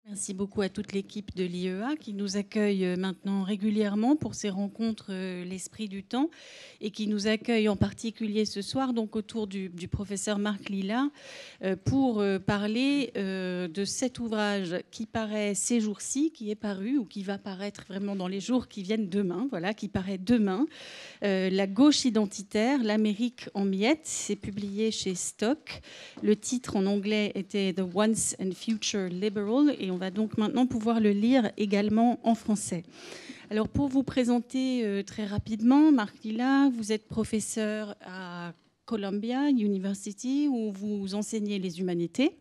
Merci beaucoup à toute l'équipe de l'IEA qui nous accueille maintenant régulièrement pour ces rencontres L'Esprit du Temps et qui nous accueille en particulier ce soir donc autour du professeur Marc Lilla pour parler de cet ouvrage qui paraît ces jours-ci, qui est paru ou qui va paraître vraiment dans les jours qui viennent demain, voilà, qui paraît demain. La gauche identitaire, l'Amérique en miettes, c'est publié chez Stock. Le titre en anglais était The Once and Future Liberal et on va donc maintenant pouvoir le lire également en français. Alors pour vous présenter très rapidement, Marc Lilla, vous êtes professeur à Columbia University où vous enseignez les humanités.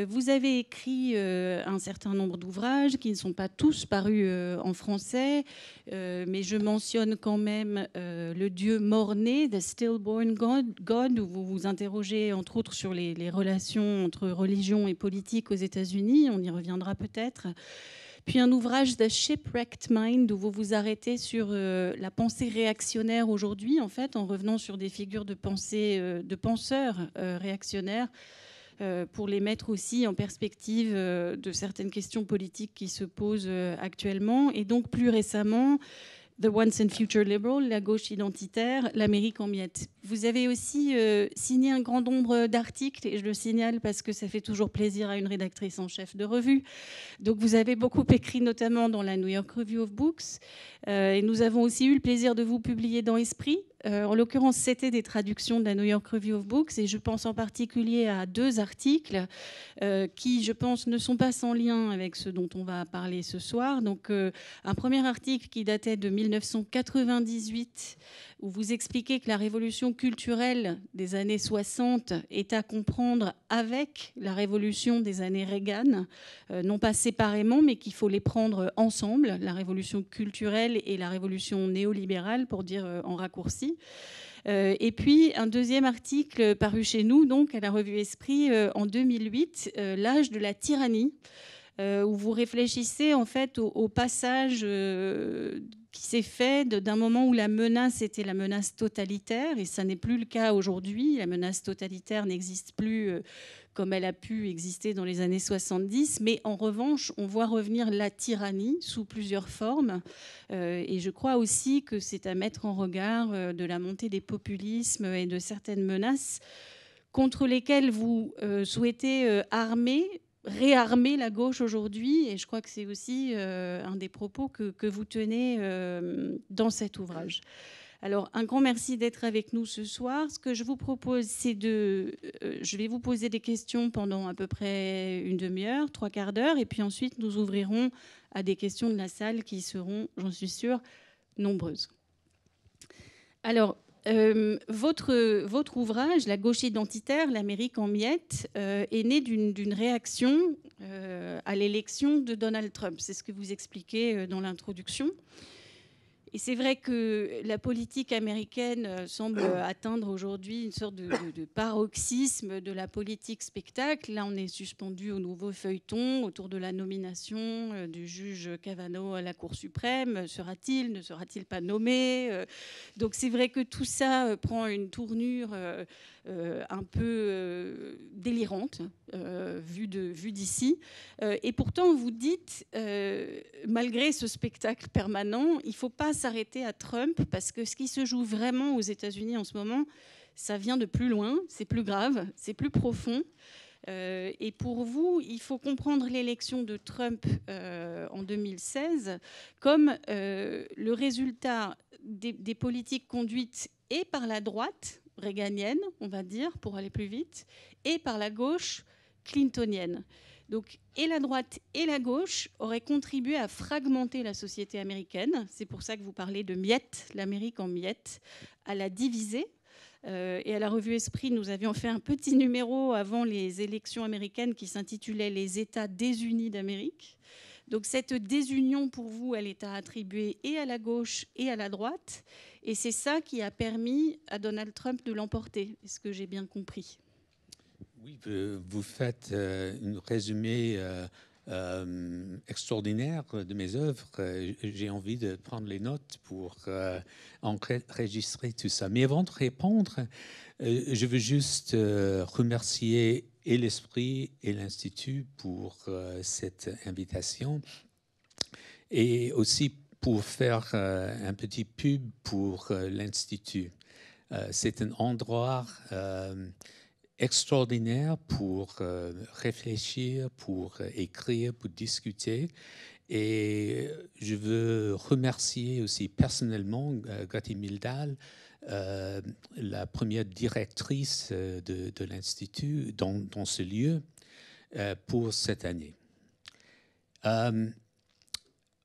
Vous avez écrit un certain nombre d'ouvrages qui ne sont pas tous parus en français, mais je mentionne quand même Le Dieu mort-né, The Stillborn God, où vous vous interrogez entre autres sur les relations entre religion et politique aux États-Unis. On y reviendra peut-être. Puis un ouvrage The Shipwrecked Mind, où vous vous arrêtez sur la pensée réactionnaire aujourd'hui, en fait, en revenant sur des figures de pensée, de penseurs réactionnaires, pour les mettre aussi en perspective de certaines questions politiques qui se posent actuellement. Et donc, plus récemment, The Once and Future Liberal, la gauche identitaire, l'Amérique en miettes. Vous avez aussi signé un grand nombre d'articles, et je le signale parce que ça fait toujours plaisir à une rédactrice en chef de revue. Donc vous avez beaucoup écrit, notamment dans la New York Review of Books. Et nous avons aussi eu le plaisir de vous publier dans Esprit. En l'occurrence, c'était des traductions de la New York Review of Books. Et je pense en particulier à 2 articles qui, je pense, ne sont pas sans lien avec ce dont on va parler ce soir. Donc un premier article qui datait de 1998, où vous expliquez que la révolution culturelle des années 60 est à comprendre avec la révolution des années Reagan, non pas séparément, mais qu'il faut les prendre ensemble, la révolution culturelle et la révolution néolibérale, pour dire en raccourci. Et puis un deuxième article paru chez nous, donc à la revue Esprit, en 2008, L'âge de la tyrannie, où vous réfléchissez en fait au passage qui s'est fait d'un moment où la menace était la menace totalitaire, et ça n'est plus le cas aujourd'hui. La menace totalitaire n'existe plus comme elle a pu exister dans les années 70, mais en revanche, on voit revenir la tyrannie sous plusieurs formes. Et je crois aussi que c'est à mettre en regard de la montée des populismes et de certaines menaces contre lesquelles vous souhaitez réarmer la gauche aujourd'hui. Et je crois que c'est aussi un des propos que vous tenez dans cet ouvrage. Alors, un grand merci d'être avec nous ce soir. Ce que je vous propose, c'est je vais vous poser des questions pendant à peu près une demi-heure, 3/4 d'heure, et puis ensuite, nous ouvrirons à des questions de la salle qui seront, j'en suis sûre, nombreuses. Alors, votre ouvrage, La gauche identitaire, l'Amérique en miettes, est né d'une réaction à l'élection de Donald Trump. C'est ce que vous expliquez dans l'introduction. Et c'est vrai que la politique américaine semble atteindre aujourd'hui une sorte de paroxysme de la politique spectacle. Là, on est suspendu au nouveau feuilleton autour de la nomination du juge Kavanaugh à la Cour suprême. Sera-t-il, ne sera-t-il pas nommé? Donc c'est vrai que tout ça prend une tournure un peu délirante, vue d'ici. Et pourtant, vous dites, malgré ce spectacle permanent, il ne faut pas s'arrêter à Trump, parce que ce qui se joue vraiment aux États-Unis en ce moment, ça vient de plus loin, c'est plus grave, c'est plus profond. Et pour vous, il faut comprendre l'élection de Trump en 2016 comme le résultat des politiques conduites et par la droite réganienne, on va dire, pour aller plus vite, et par la gauche clintonienne. Donc, et la droite et la gauche auraient contribué à fragmenter la société américaine. C'est pour ça que vous parlez de miettes, l'Amérique en miettes, à la diviser. Et à la revue Esprit, nous avions fait un petit numéro avant les élections américaines qui s'intitulait « Les États désunis d'Amérique ». Donc cette désunion, pour vous, elle est à attribuer et à la gauche et à la droite. Et c'est ça qui a permis à Donald Trump de l'emporter. Est-ce que j'ai bien compris ? Oui, vous faites un résumé extraordinaire de mes œuvres. J'ai envie de prendre les notes pour enregistrer tout ça. Mais avant de répondre, je veux juste remercier et l'Esprit et l'Institut pour cette invitation. Et aussi pour faire un petit pub pour l'Institut. C'est un endroit extraordinaire pour réfléchir, pour écrire, pour discuter. Et je veux remercier aussi personnellement Gati Mildal, la première directrice de l'Institut dans ce lieu pour cette année.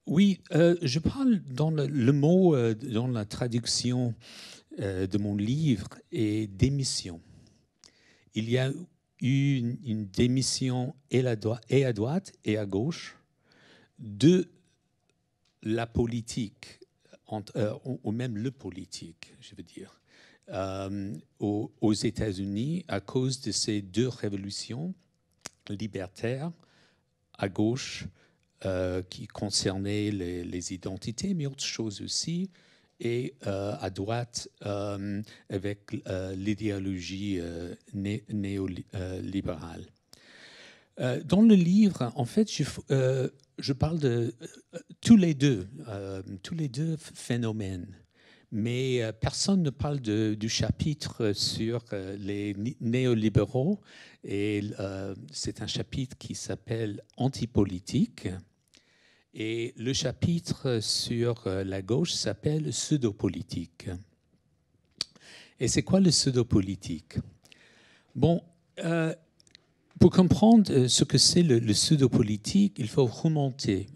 Oui, je parle dans le mot, dans la traduction de mon livre, est démission. Il y a eu une démission et à droite et à gauche de la politique, ou même le politique, je veux dire, aux États-Unis à cause de ces deux révolutions libertaires à gauche qui concernaient les identités, mais autre chose aussi, et à droite avec l'idéologie néolibérale. Dans le livre, en fait, je parle de tous les deux phénomènes, mais personne ne parle du chapitre sur les néolibéraux, et c'est un chapitre qui s'appelle Antipolitique. Et le chapitre sur la gauche s'appelle Pseudopolitique. Et c'est quoi le pseudopolitique? Bon, pour comprendre ce que c'est le pseudopolitique, il faut remonter.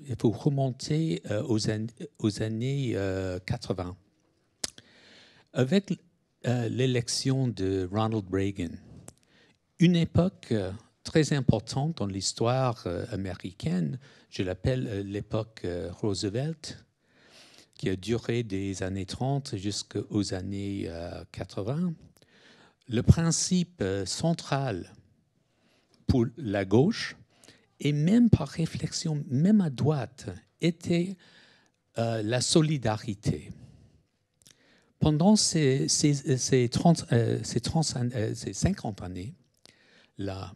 Aux années 80. Avec l'élection de Ronald Reagan, une époque très importante dans l'histoire américaine, je l'appelle l'époque Roosevelt, qui a duré des années 30 jusqu'aux années 80. Le principe central pour la gauche, et même par réflexion, même à droite, était la solidarité. Pendant ces 50 années-là,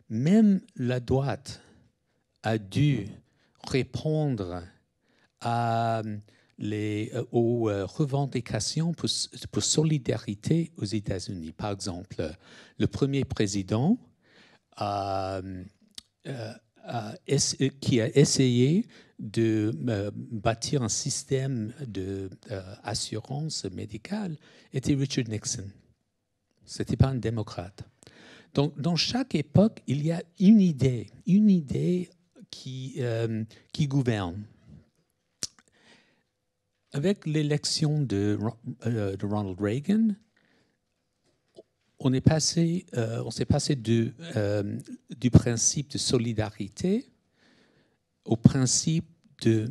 même la droite a dû répondre aux revendications pour solidarité aux États-Unis. Par exemple, le premier président qui a essayé de bâtir un système d'assurance médicale était Richard Nixon. Ce n'était pas un démocrate. Donc, dans chaque époque, il y a une idée qui gouverne. Avec l'élection de Ronald Reagan, on s'est passé du principe de solidarité au principe de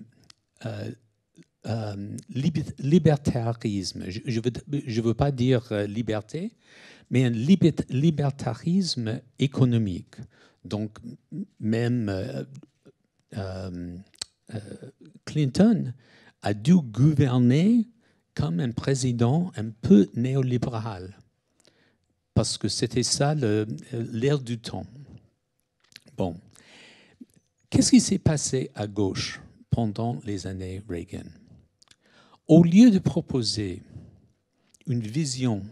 libertarisme. Je veux pas dire liberté, mais un libertarisme économique. Donc, même Clinton a dû gouverner comme un président un peu néolibéral, parce que c'était ça l'ère du temps. Bon. Qu'est-ce qui s'est passé à gauche pendant les années Reagan? Au lieu de proposer une vision,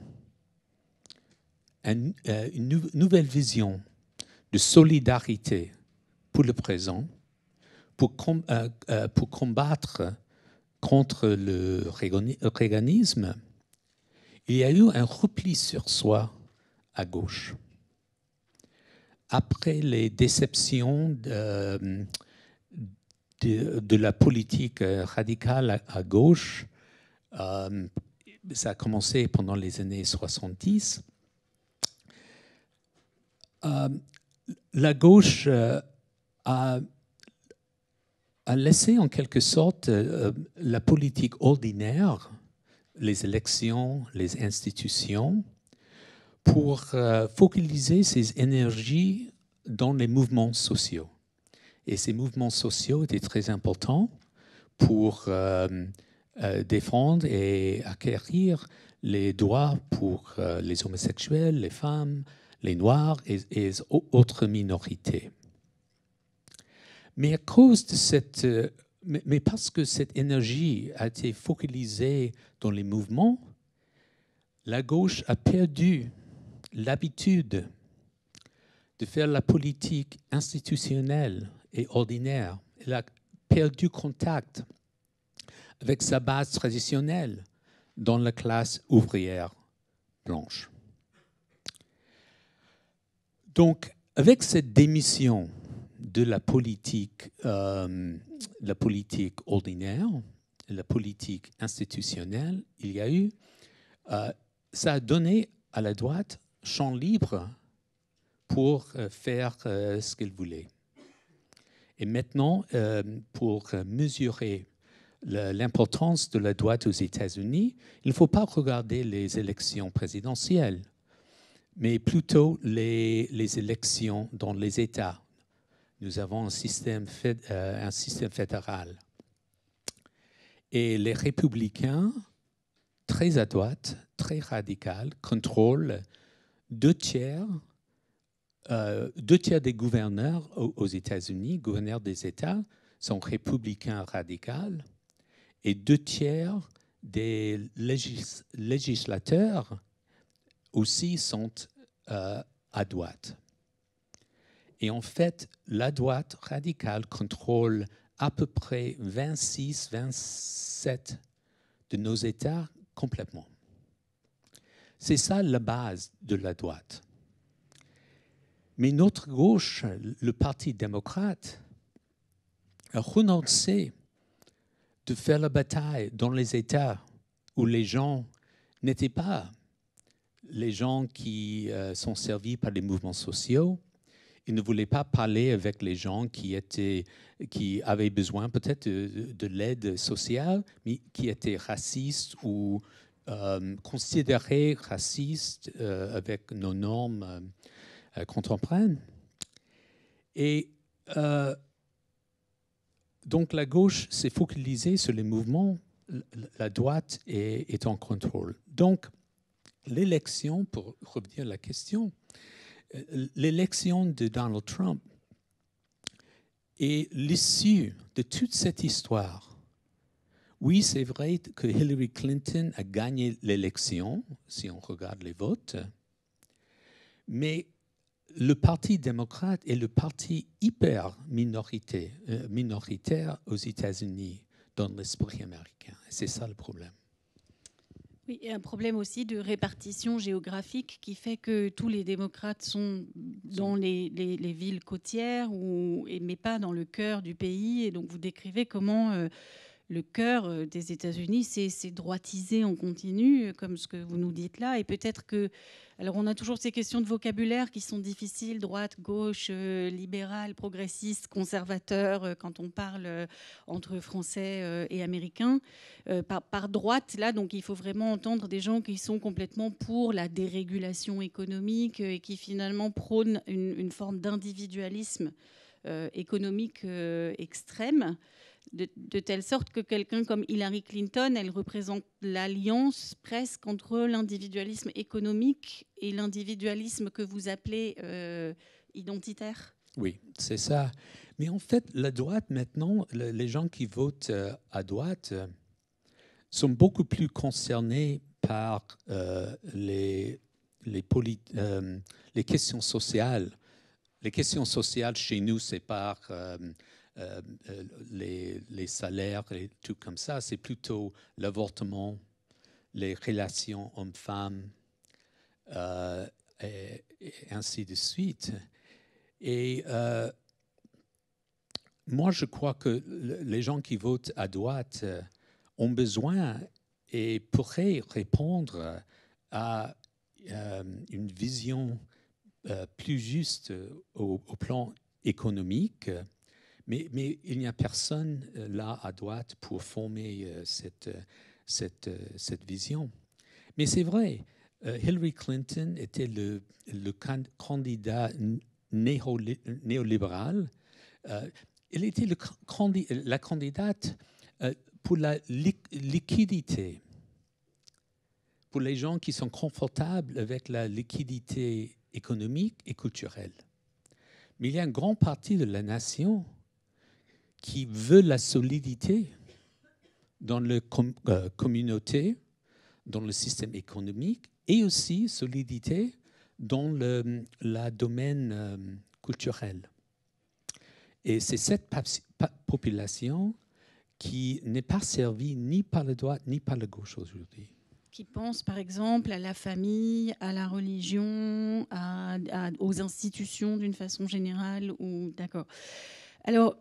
une nouvelle vision de solidarité pour le présent, pour combattre contre le reaganisme, il y a eu un repli sur soi à gauche. Après les déceptions de la politique radicale à gauche, ça a commencé pendant les années 70, la gauche a laissé en quelque sorte la politique ordinaire, les élections, les institutions, pour focaliser ses énergies dans les mouvements sociaux. Et ces mouvements sociaux étaient très importants pour défendre et acquérir les droits pour les homosexuels, les femmes, les Noirs et les autres minorités. Mais à cause de cette... mais parce que cette énergie a été focalisée dans les mouvements, la gauche a perdu l'habitude de faire la politique institutionnelle et ordinaire. Elle a perdu contact avec sa base traditionnelle dans la classe ouvrière blanche. Donc, avec cette démission de la politique ordinaire, la politique institutionnelle, il y a eu, ça a donné à la droite champ libre pour faire ce qu'elle voulait. Et maintenant, pour mesurer l'importance de la droite aux États-Unis, il ne faut pas regarder les élections présidentielles, mais plutôt les élections dans les États. Nous avons un système fédéral. Et les républicains, très à droite, très radicaux, contrôlent 2/3 des gouverneurs aux États-Unis, gouverneurs des États, sont républicains radicaux, et 2/3 des législateurs aussi sont à droite. Et en fait, la droite radicale contrôle à peu près 26-27 de nos États complètement. C'est ça la base de la droite. Mais notre gauche, le Parti démocrate, a renoncé de faire la bataille dans les États où les gens n'étaient pas les gens qui sont servis par les mouvements sociaux. Ils ne voulaient pas parler avec les gens qui avaient besoin peut-être de l'aide sociale, mais qui étaient racistes ou considérés racistes avec nos normes contemporaines. Et donc la gauche s'est focalisée sur les mouvements, la droite est en contrôle. Donc l'élection, pour revenir à la question, l'élection de Donald Trump est l'issue de toute cette histoire. Oui, c'est vrai que Hillary Clinton a gagné l'élection, si on regarde les votes, mais le Parti démocrate est le parti hyper minoritaire aux États-Unis dans l'esprit américain. C'est ça le problème. Oui, et un problème aussi de répartition géographique qui fait que tous les démocrates sont dans les villes côtières, mais pas dans le cœur du pays. Et donc vous décrivez comment le cœur des États-Unis s'est droitisé en continu, comme ce que vous nous dites là. Et peut-être que... Alors on a toujours ces questions de vocabulaire qui sont difficiles, droite, gauche, libéral, progressiste, conservateur, quand on parle entre Français et Américains. Par droite, là, donc il faut vraiment entendre des gens qui sont complètement pour la dérégulation économique et qui finalement prônent une forme d'individualisme économique extrême. De telle sorte que quelqu'un comme Hillary Clinton, elle représente l'alliance presque entre l'individualisme économique et l'individualisme que vous appelez identitaire. Oui, c'est ça. Mais en fait, la droite, maintenant, les gens qui votent à droite sont beaucoup plus concernés par les questions sociales. Les questions sociales chez nous, c'est par... les salaires et tout comme ça, c'est plutôt l'avortement, les relations hommes-femmes, et ainsi de suite. Et moi, je crois que les gens qui votent à droite ont besoin et pourraient répondre à une vision plus juste au plan économique. Mais il n'y a personne là à droite pour former cette vision. Mais c'est vrai, Hillary Clinton était le candidat néolibéral. Elle était la candidate pour la liquidité, pour les gens qui sont confortables avec la liquidité économique et culturel. Mais il y a une grande partie de la nation qui veut la solidité dans la communauté, dans le système économique, et aussi solidité dans le domaine culturel. Et c'est cette population qui n'est pas servie ni par la droite ni par la gauche aujourd'hui. Qui pense par exemple à la famille, à la religion, aux institutions d'une façon générale. D'accord. Alors,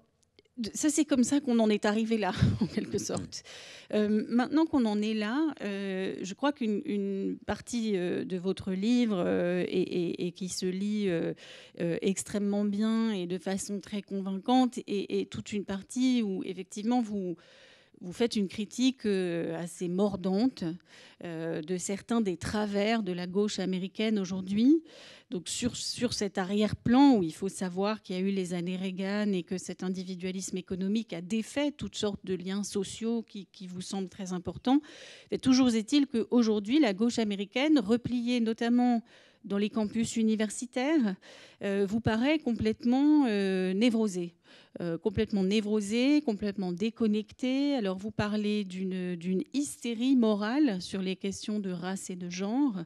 ça, c'est comme ça qu'on en est arrivé là, en quelque sorte. Maintenant qu'on en est là, je crois qu'une partie de votre livre et qui se lit extrêmement bien et de façon très convaincante, et toute une partie où effectivement vous faites une critique assez mordante de certains des travers de la gauche américaine aujourd'hui. Donc sur cet arrière-plan où il faut savoir qu'il y a eu les années Reagan et que cet individualisme économique a défait toutes sortes de liens sociaux qui vous semblent très importants. Et toujours est-il qu'aujourd'hui, la gauche américaine, repliée notamment dans les campus universitaires, vous paraît complètement névrosée. Complètement névrosée, complètement déconnectée. Alors vous parlez d'une hystérie morale sur les questions de race et de genre.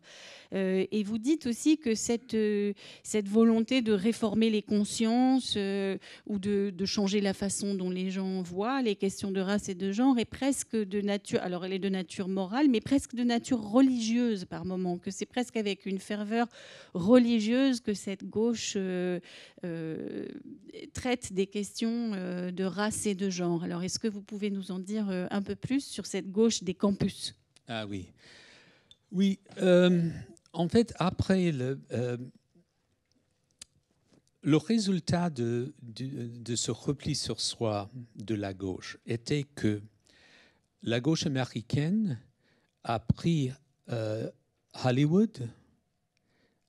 Et vous dites aussi que cette volonté de réformer les consciences ou de changer la façon dont les gens voient les questions de race et de genre est presque de nature, alors elle est de nature morale, mais presque de nature religieuse par moments, que c'est presque avec une ferveur religieuse que cette gauche traite des questions de race et de genre. Alors, est-ce que vous pouvez nous en dire un peu plus sur cette gauche des campus ? Ah oui. Oui, en fait, après le résultat de ce repli sur soi de la gauche était que la gauche américaine a pris Hollywood,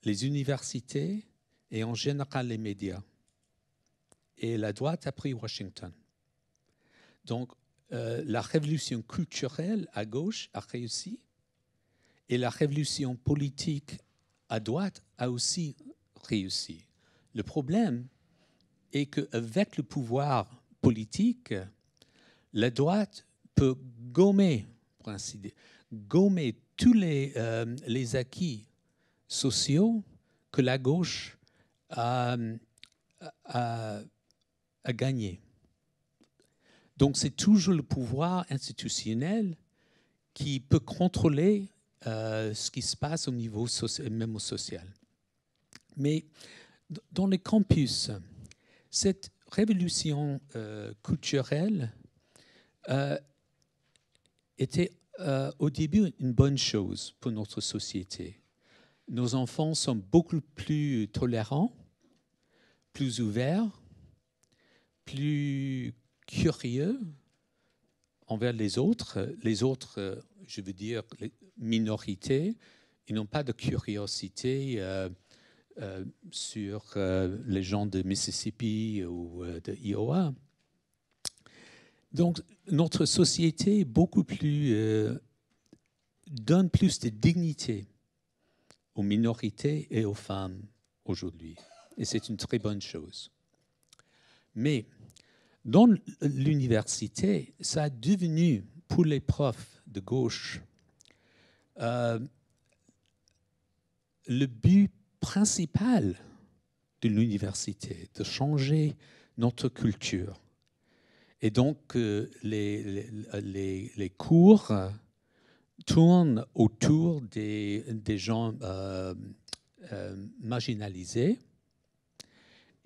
les universités et en général les médias. Et la droite a pris Washington. Donc, la révolution culturelle à gauche a réussi et la révolution politique à droite a aussi réussi. Le problème est qu'avec le pouvoir politique, la droite peut gommer, pour ainsi dire, gommer tous les acquis sociaux que la gauche a gagné. Donc, c'est toujours le pouvoir institutionnel qui peut contrôler ce qui se passe au niveau social, même au social. Mais dans les campus, cette révolution culturelle était au début une bonne chose pour notre société. Nos enfants sont beaucoup plus tolérants, plus ouverts, plus curieux envers les autres. Les autres, je veux dire, les minorités, ils n'ont pas de curiosité sur les gens de Mississippi ou de Iowa. Donc, notre société beaucoup plus, donne plus de dignité aux minorités et aux femmes aujourd'hui. Et c'est une très bonne chose. Mais dans l'université, ça a devenu, pour les profs de gauche, le but principal de l'université, de changer notre culture. Et donc, les cours tournent autour des gens marginalisés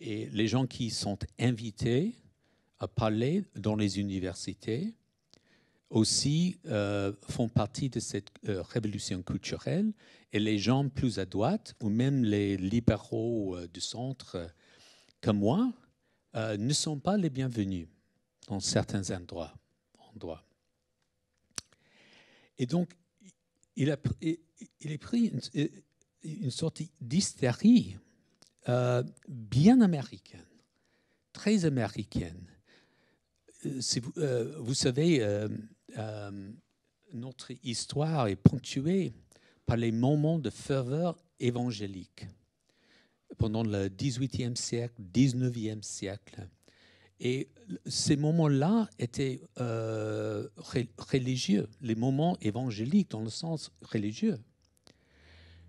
et les gens qui sont invités à parler dans les universités aussi font partie de cette révolution culturelle, et les gens plus à droite ou même les libéraux du centre comme moi ne sont pas les bienvenus dans certains endroits. Et donc, il a pris une sorte d'hystérie bien américaine, très américaine. Vous savez, notre histoire est ponctuée par les moments de ferveur évangélique. pendant le XVIIIe siècle, XIXe siècle. Et ces moments-là étaient religieux, les moments évangéliques dans le sens religieux.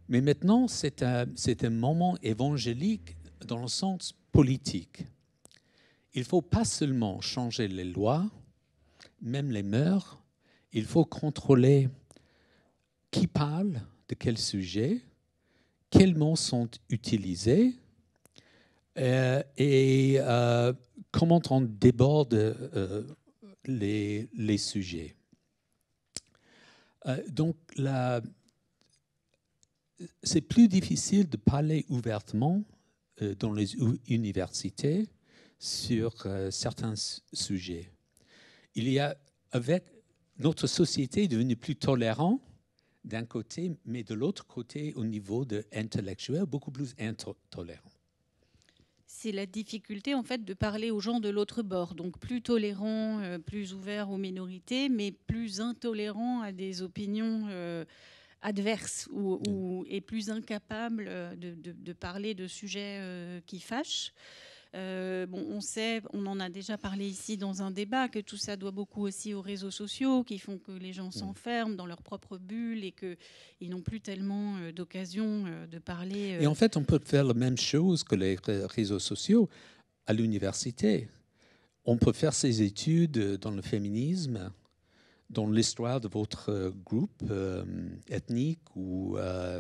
Mais maintenant, c'est un moment évangélique dans le sens politique. Il ne faut pas seulement changer les lois, même les mœurs, il faut contrôler qui parle de quel sujet, quels mots sont utilisés et comment on déborde les sujets. Donc, c'est plus difficile de parler ouvertement dans les universités sur certains sujets. Il y a, avec notre société, est devenue plus tolérante d'un côté, mais de l'autre côté, au niveau de intellectuel, beaucoup plus intolérant. C'est la difficulté en fait de parler aux gens de l'autre bord, donc plus tolérant, plus ouvert aux minorités, mais plus intolérant à des opinions adverses et plus incapable de parler de sujets qui fâchent. On sait, on en a déjà parlé ici dans un débat, que tout ça doit beaucoup aussi aux réseaux sociaux qui font que les gens s'enferment dans leur propre bulle et qu'ils n'ont plus tellement d'occasion de parler. Et en fait, on peut faire la même chose que les réseaux sociaux à l'université. On peut faire ses études dans le féminisme, dans l'histoire de votre groupe ethnique ou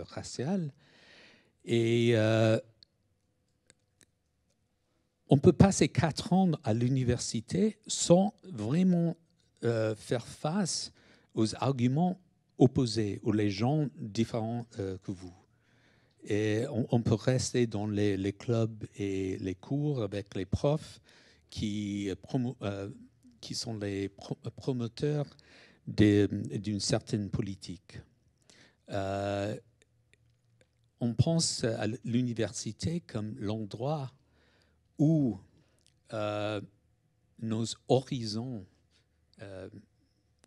racial. Et on peut passer 4 ans à l'université sans vraiment faire face aux arguments opposés ou les gens différents que vous. Et on peut rester dans les clubs et les cours avec les profs qui sont les promoteurs d'une certaine politique. On pense à l'université comme l'endroit où nos horizons,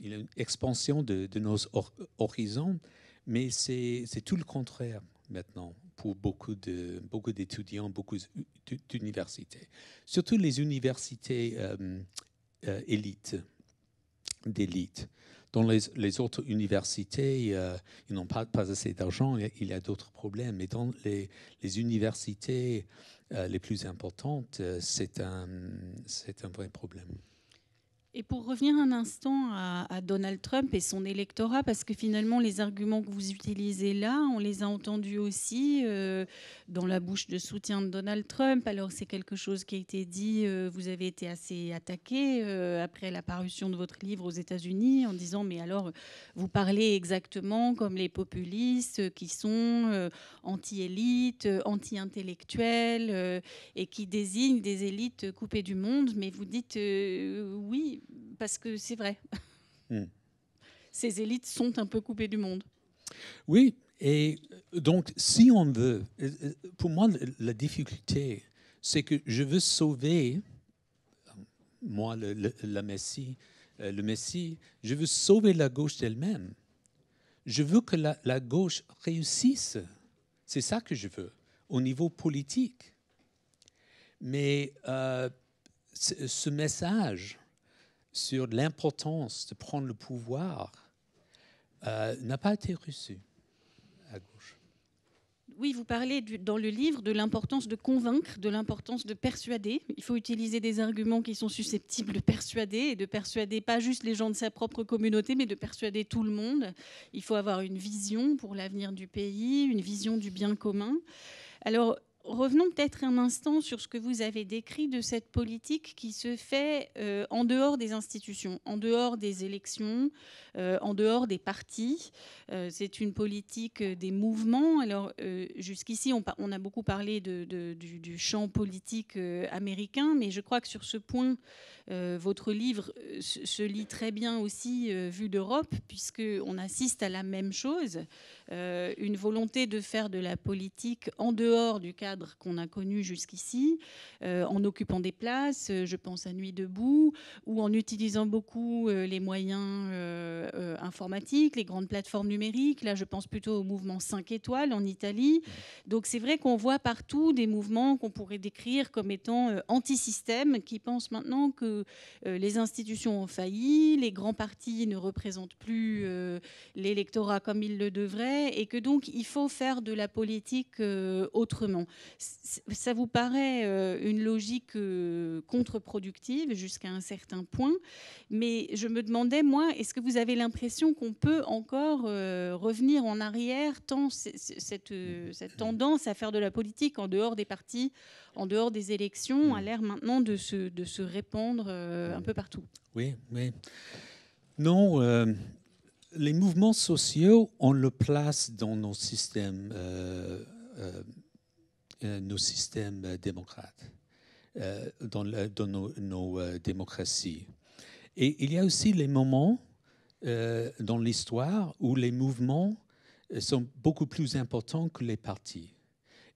il y a une expansion de nos horizons, mais c'est tout le contraire maintenant pour beaucoup d'étudiants, beaucoup d'universités. Surtout les universités d'élite. Dans les autres universités, ils n'ont pas assez d'argent, il y a d'autres problèmes. Mais dans les universités les plus importantes, c'est un vrai problème. Et pour revenir un instant à Donald Trump et son électorat, parce que finalement, les arguments que vous utilisez là, on les a entendus aussi dans la bouche de soutien de Donald Trump. Alors, c'est quelque chose qui a été dit, vous avez été assez attaqué après la parution de votre livre aux États-Unis en disant, mais alors, vous parlez exactement comme les populistes qui sont anti-élites, anti-intellectuels et qui désignent des élites coupées du monde. Mais vous dites, oui, parce que c'est vrai. Ces élites sont un peu coupées du monde. Oui, et donc si on veut, pour moi la difficulté, c'est que je veux sauver, moi le Messie, je veux sauver la gauche d'elle-même. Je veux que la gauche réussisse. C'est ça que je veux, au niveau politique. Mais ce message sur l'importance de prendre le pouvoir n'a pas été reçu à gauche. Oui, vous parlez dans le livre de l'importance de convaincre, de l'importance de persuader. Il faut utiliser des arguments qui sont susceptibles de persuader, et de persuader pas juste les gens de sa propre communauté, mais de persuader tout le monde. Il faut avoir une vision pour l'avenir du pays, une vision du bien commun. Alors, revenons peut-être un instant sur ce que vous avez décrit de cette politique qui se fait en dehors des institutions, en dehors des élections, en dehors des partis. C'est une politique des mouvements. Alors, jusqu'ici, on a beaucoup parlé du champ politique américain, mais je crois que sur ce point, votre livre se lit très bien aussi vu d'Europe, puisqu'on assiste à la même chose, une volonté de faire de la politique en dehors du cadre cadre qu'on a connu jusqu'ici, en occupant des places, je pense à Nuit debout, ou en utilisant beaucoup les moyens informatiques, les grandes plateformes numériques. Là, je pense plutôt au mouvement 5 étoiles en Italie. Donc c'est vrai qu'on voit partout des mouvements qu'on pourrait décrire comme étant anti-système, qui pensent maintenant que les institutions ont failli, les grands partis ne représentent plus l'électorat comme ils le devraient, et que donc il faut faire de la politique autrement. Ça vous paraît une logique contre-productive jusqu'à un certain point, mais je me demandais, moi, est-ce que vous avez l'impression qu'on peut encore revenir en arrière, tant cette tendance à faire de la politique en dehors des partis, en dehors des élections, a l'air maintenant de se répandre un peu partout? Oui, oui. Non, les mouvements sociaux, on le place dans nos systèmes démocrates, dans nos démocraties. Et il y a aussi les moments dans l'histoire où les mouvements sont beaucoup plus importants que les partis.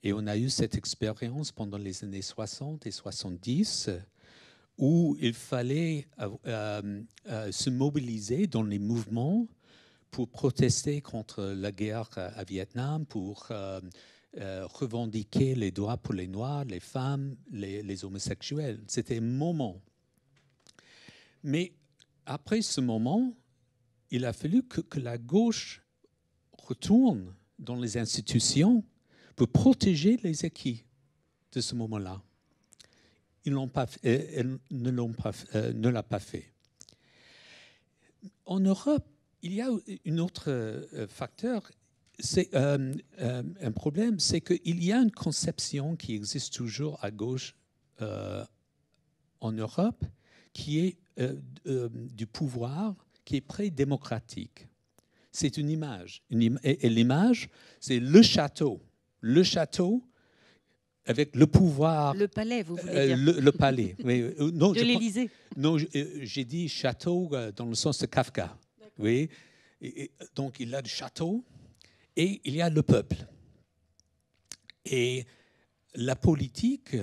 Et on a eu cette expérience pendant les années 60 et 70 où il fallait se mobiliser dans les mouvements pour protester contre la guerre à Vietnam, pour revendiquer les droits pour les Noirs, les femmes, les homosexuels. C'était un moment. Mais après ce moment, il a fallu que la gauche retourne dans les institutions pour protéger les acquis de ce moment-là. Ils ne l'ont pas fait. En Europe, il y a un autre facteur, c'est un problème, c'est qu'il y a une conception qui existe toujours à gauche en Europe, qui est du pouvoir, qui est pré-démocratique. C'est une image. Et l'image, c'est le château. Le château avec le pouvoir. Le palais, vous voulez dire. Le palais. Oui, non, de l'Élysée. Non, j'ai dit château dans le sens de Kafka. Oui. Donc, il y a le château et il y a le peuple. Et la politique,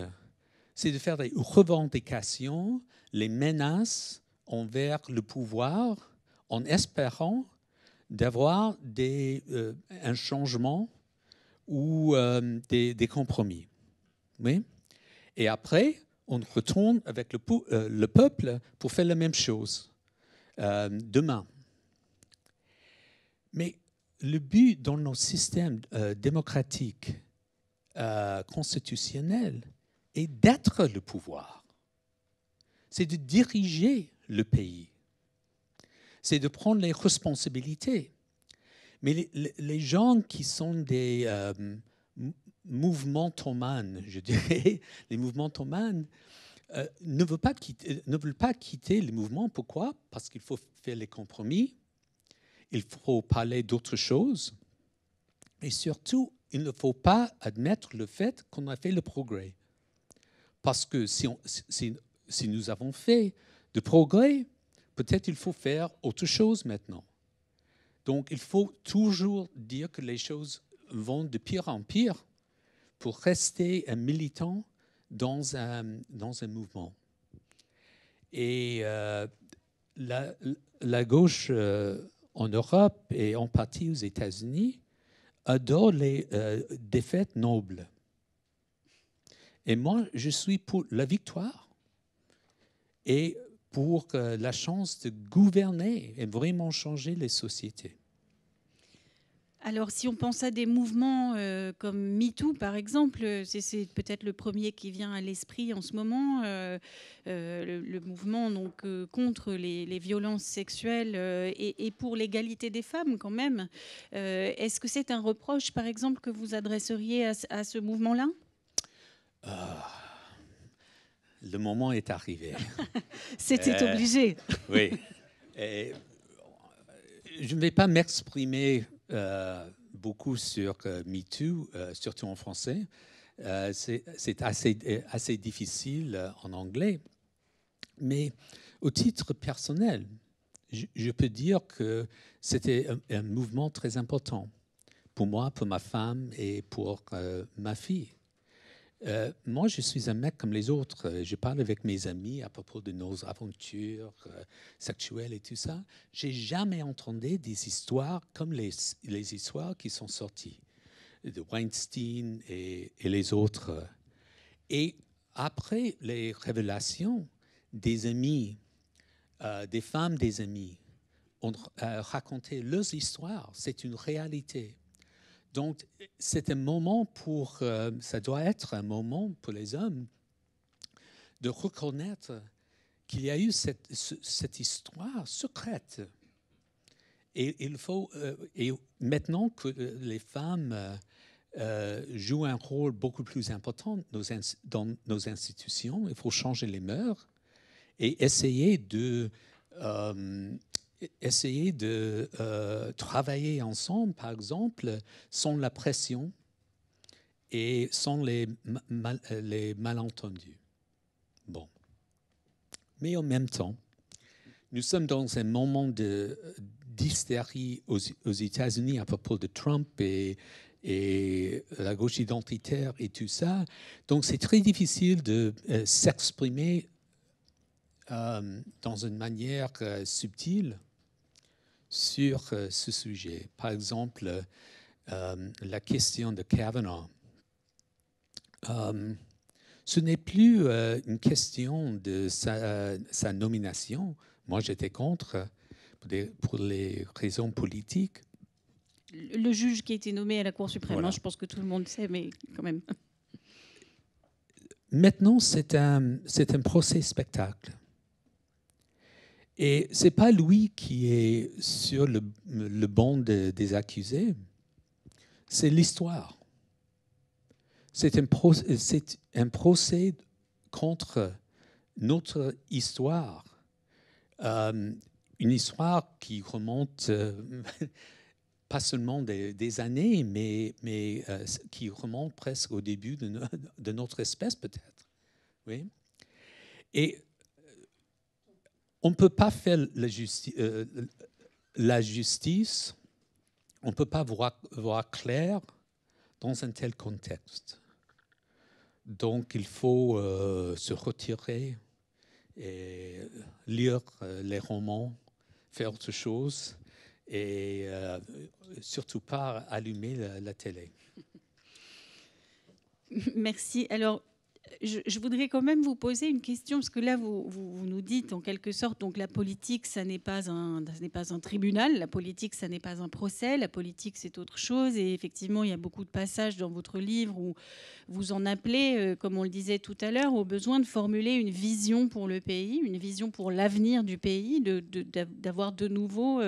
c'est de faire des revendications, les menaces envers le pouvoir en espérant d'avoir un changement ou des compromis. Oui. Et après, on retourne avec le peuple pour faire la même chose demain. Mais le but dans nos systèmes démocratiques constitutionnels est d'être le pouvoir. C'est de diriger le pays. C'est de prendre les responsabilités. Mais les gens qui sont des mouvementomanes, je dirais, les mouvementomanes, ne veulent pas quitter les mouvements. Pourquoi? Parce qu'il faut faire les compromis, il faut parler d'autres choses, et surtout, il ne faut pas admettre le fait qu'on a fait le progrès. Parce que si nous avons fait de progrès, peut-être il faut faire autre chose maintenant. Donc, il faut toujours dire que les choses vont de pire en pire pour rester un militant dans un mouvement. Et la gauche en Europe et en partie aux États-Unis adore les défaites nobles. Et moi, je suis pour la victoire et pour la chance de gouverner et vraiment changer les sociétés. Alors, si on pense à des mouvements comme MeToo, par exemple, c'est peut-être le premier qui vient à l'esprit en ce moment, le mouvement donc, contre les violences sexuelles et pour l'égalité des femmes quand même. Est-ce que c'est un reproche, par exemple, que vous adresseriez à ce mouvement-là ? Le moment est arrivé. C'était obligé. Oui. Je ne vais pas m'exprimer beaucoup sur MeToo, surtout en français. C'est assez difficile en anglais. Mais au titre personnel, je peux dire que c'était un mouvement très important pour moi, pour ma femme et pour ma fille. Moi, je suis un mec comme les autres. Je parle avec mes amis à propos de nos aventures sexuelles et tout ça. J'ai jamais entendu des histoires comme les histoires qui sont sorties de Weinstein et les autres. Et après les révélations, des amis, des femmes des amis, ont raconté leurs histoires. C'est une réalité. Donc, c'est un moment ça doit être un moment pour les hommes de reconnaître qu'il y a eu cette histoire secrète. Et il faut, et maintenant que les femmes jouent un rôle beaucoup plus important dans nos institutions, il faut changer les mœurs et essayer de travailler ensemble, par exemple, sans la pression et sans les malentendus. Bon. Mais en même temps, nous sommes dans un moment d'hystérie aux États-Unis à propos de Trump et la gauche identitaire et tout ça. Donc, c'est très difficile de s'exprimer dans une manière subtile sur ce sujet. Par exemple, la question de Kavanaugh. Ce n'est plus une question de sa nomination. Moi, j'étais contre pour les raisons politiques. Le juge qui a été nommé à la Cour suprême, Voilà. Je pense que tout le monde sait, mais quand même. Maintenant, c'est un procès spectacle. Et ce n'est pas lui qui est sur le banc des accusés, c'est l'histoire. C'est un procès contre notre histoire. Une histoire qui remonte pas seulement des années, mais qui remonte presque au début de notre espèce, peut-être. Oui. Et on ne peut pas faire la justice, on ne peut pas voir clair dans un tel contexte. Donc, il faut se retirer et lire les romans, faire autre chose et surtout pas allumer la télé. Merci. Alors, je voudrais quand même vous poser une question, parce que là, vous nous dites en quelque sorte, donc la politique, ça n'est pas un tribunal, la politique, ça n'est pas un procès, la politique, c'est autre chose. Et effectivement, il y a beaucoup de passages dans votre livre où vous en appelez, comme on le disait tout à l'heure, au besoin de formuler une vision pour le pays, une vision pour l'avenir du pays, d'avoir de nouveau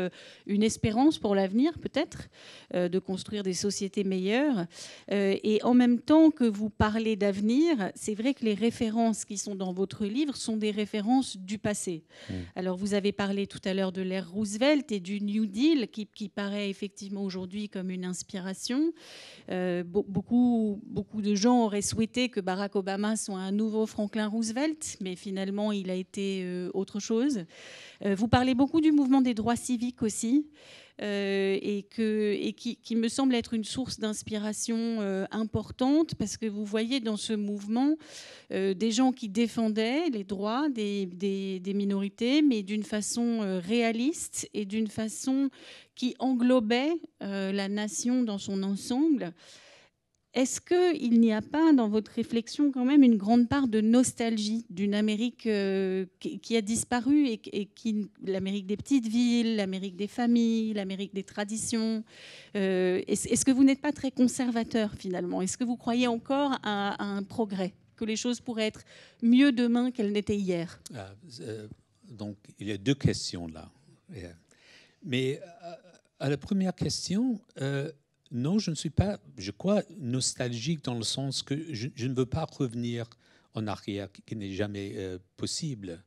une espérance pour l'avenir, peut-être, de construire des sociétés meilleures. Et en même temps que vous parlez d'avenir, c'est vrai que les références qui sont dans votre livre sont des références du passé. Alors, vous avez parlé tout à l'heure de l'ère Roosevelt et du New Deal, qui paraît effectivement aujourd'hui comme une inspiration. Beaucoup de gens auraient souhaité que Barack Obama soit un nouveau Franklin Roosevelt, mais finalement, il a été autre chose. Vous parlez beaucoup du mouvement des droits civiques aussi. Et qui me semble être une source d'inspiration importante, parce que vous voyez dans ce mouvement des gens qui défendaient les droits des minorités, mais d'une façon réaliste et d'une façon qui englobait la nation dans son ensemble. Est-ce qu'il n'y a pas dans votre réflexion quand même une grande part de nostalgie d'une Amérique qui a disparu et l'Amérique des petites villes, l'Amérique des familles, l'Amérique des traditions est-ce que vous n'êtes pas très conservateur finalement? Est-ce que vous croyez encore à un progrès, que les choses pourraient être mieux demain qu'elles n'étaient hier? Donc, il y a deux questions là. Mais à la première question... non, je ne suis pas, je crois, nostalgique dans le sens que je ne veux pas revenir en arrière, qui n'est jamais possible.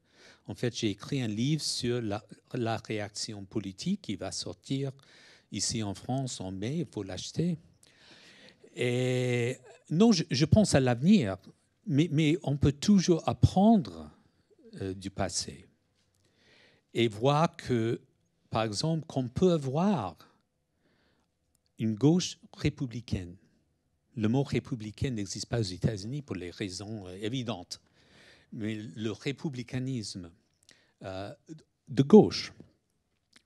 En fait, j'ai écrit un livre sur la réaction politique qui va sortir ici en France en mai, il faut l'acheter. Et non, je pense à l'avenir, mais on peut toujours apprendre du passé et voir que, par exemple, qu'on peut avoir une gauche républicaine Le mot républicain n'existe pas aux États-Unis pour les raisons évidentes. Mais le républicanisme de gauche.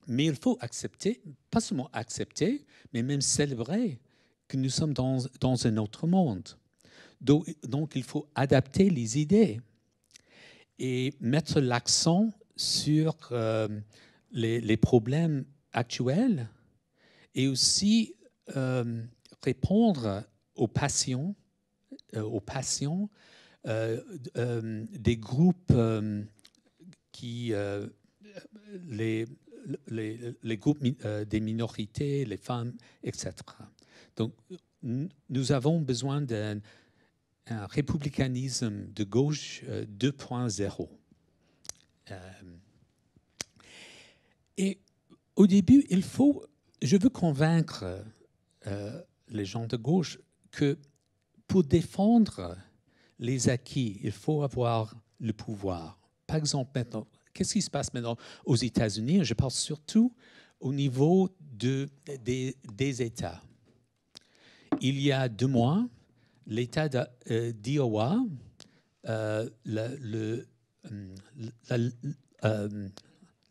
Mais il faut accepter, pas seulement accepter, mais même célébrer que nous sommes dans un autre monde. Donc il faut adapter les idées et mettre l'accent sur les problèmes actuels et aussi répondre aux passions des groupes qui les groupes des minorités, les femmes, etc. Donc, nous avons besoin d'un républicanisme de gauche 2.0. Et au début, je veux convaincre les gens de gauche que pour défendre les acquis, il faut avoir le pouvoir. Par exemple, maintenant, qu'est-ce qui se passe maintenant aux États-Unis? Je parle surtout au niveau des États. Il y a 2 mois, l'État d'Iowa, la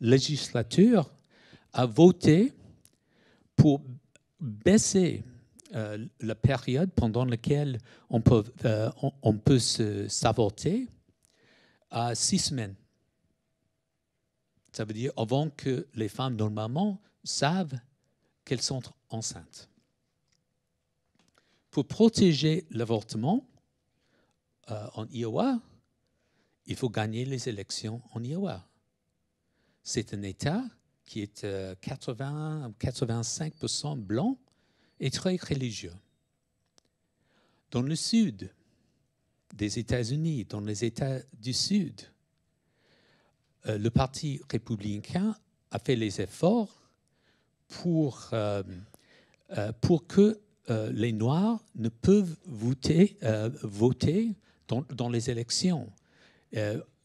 législature a voté pour baisser la période pendant laquelle on peut s'avorter à 6 semaines. Ça veut dire avant que les femmes, normalement, savent qu'elles sont enceintes. Pour protéger l'avortement en Iowa, il faut gagner les élections en Iowa. C'est un État qui est 85% blanc et très religieux. Dans le sud des États-Unis, dans les États du Sud, le Parti républicain a fait les efforts pour que les Noirs ne peuvent voter dans les élections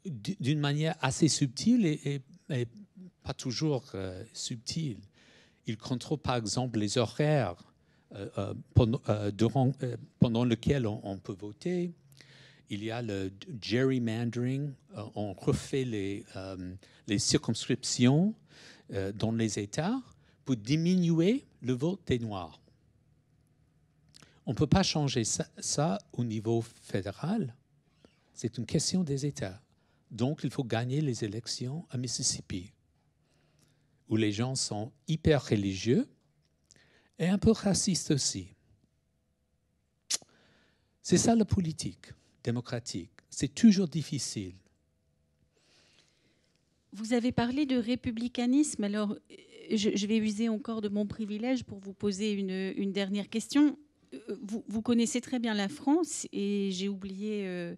d'une manière assez subtile et pas toujours subtile. Ils contrôlent par exemple les horaires pendant lesquels on peut voter. Il y a le gerrymandering, on refait les circonscriptions dans les États pour diminuer le vote des Noirs. On ne peut pas changer ça au niveau fédéral. C'est une question des États. Donc, il faut gagner les élections à Mississippi, où les gens sont hyper religieux et un peu racistes aussi. C'est ça la politique démocratique. C'est toujours difficile. Vous avez parlé de républicanisme. Alors, je vais user encore de mon privilège pour vous poser une dernière question. Vous connaissez très bien la France et j'ai oublié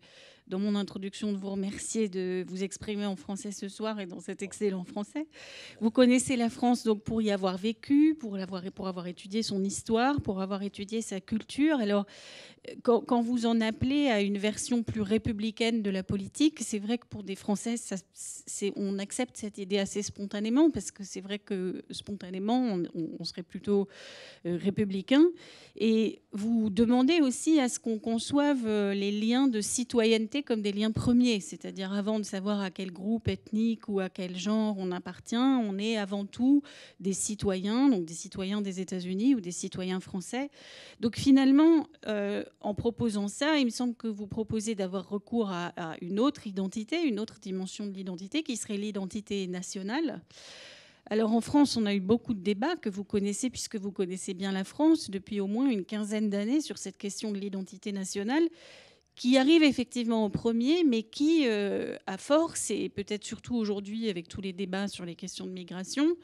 dans mon introduction de vous remercier de vous exprimer en français ce soir et dans cet excellent français. Vous connaissez la France donc pour y avoir vécu, pour avoir étudié son histoire, pour avoir étudié sa culture. Alors, quand vous en appelez à une version plus républicaine de la politique, c'est vrai que pour des Français, on accepte cette idée assez spontanément, parce que c'est vrai que spontanément, on serait plutôt républicain. Et vous demandez aussi à ce qu'on conçoive les liens de citoyenneté comme des liens premiers, c'est-à-dire avant de savoir à quel groupe ethnique ou à quel genre on appartient, on est avant tout des citoyens, donc des citoyens des États-Unis ou des citoyens français. Donc finalement, en proposant ça, il me semble que vous proposez d'avoir recours à une autre identité, une autre dimension de l'identité, qui serait l'identité nationale. Alors en France, on a eu beaucoup de débats que vous connaissez, puisque vous connaissez bien la France, depuis au moins une quinzaine d'années sur cette question de l'identité nationale, qui arrive effectivement au premier, mais qui, à force, et peut-être surtout aujourd'hui avec tous les débats sur les questions de migration,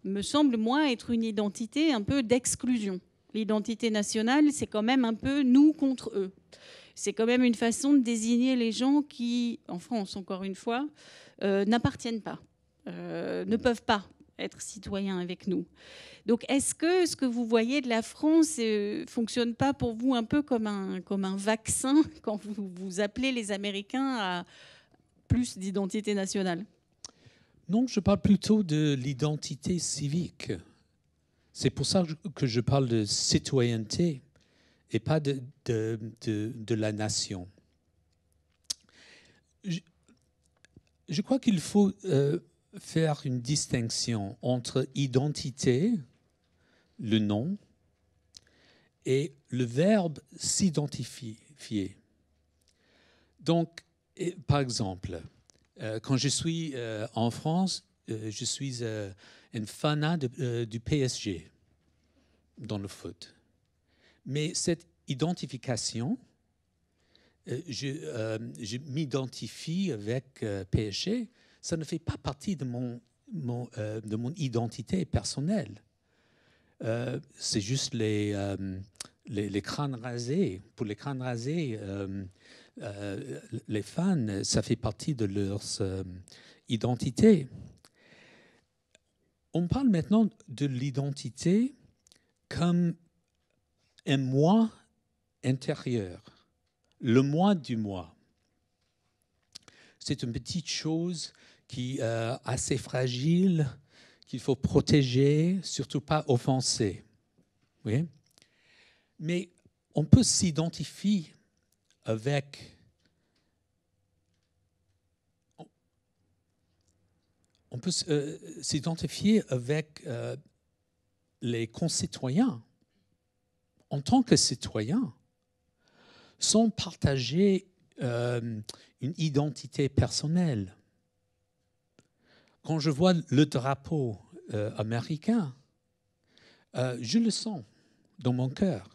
me semble, moi, être une identité un peu d'exclusion. L'identité nationale, c'est quand même un peu nous contre eux. C'est quand même une façon de désigner les gens qui, en France, encore une fois, n'appartiennent pas, ne peuvent pas être citoyens avec nous. Donc, est-ce que ce que vous voyez de la France ne fonctionne pas pour vous un peu comme un vaccin quand vous appelez les Américains à plus d'identité nationale? Non, je parle plutôt de l'identité civique. C'est pour ça que je parle de citoyenneté et pas de la nation. Je crois qu'il faut faire une distinction entre identité, le nom, et le verbe s'identifier. Donc, par exemple, quand je suis en France, je suis une fanat du PSG dans le foot. Mais cette identification, je m'identifie avec PSG, ça ne fait pas partie de mon identité personnelle. C'est juste les crânes rasés. Pour les crânes rasés, les fans, ça fait partie de leur identité. On parle maintenant de l'identité comme un moi intérieur, le moi du moi. C'est une petite chose qui est assez fragile, qu'il faut protéger, surtout pas offenser. Oui? Mais on peut s'identifier avec... On peut s'identifier avec les concitoyens en tant que citoyens, sans partager une identité personnelle. Quand je vois le drapeau américain, je le sens dans mon cœur.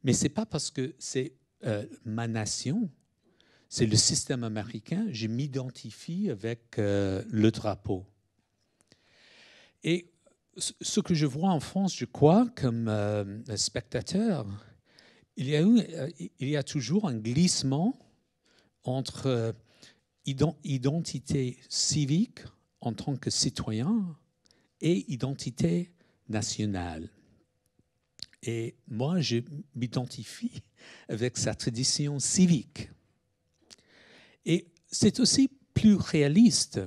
Mais ce n'est pas parce que c'est ma nation, c'est le système américain, je m'identifie avec le drapeau. Et ce que je vois en France, je crois, comme spectateur, il y a toujours un glissement entre identité civique en tant que citoyen et identité nationale. Et moi, je m'identifie avec sa tradition civique. Et c'est aussi plus réaliste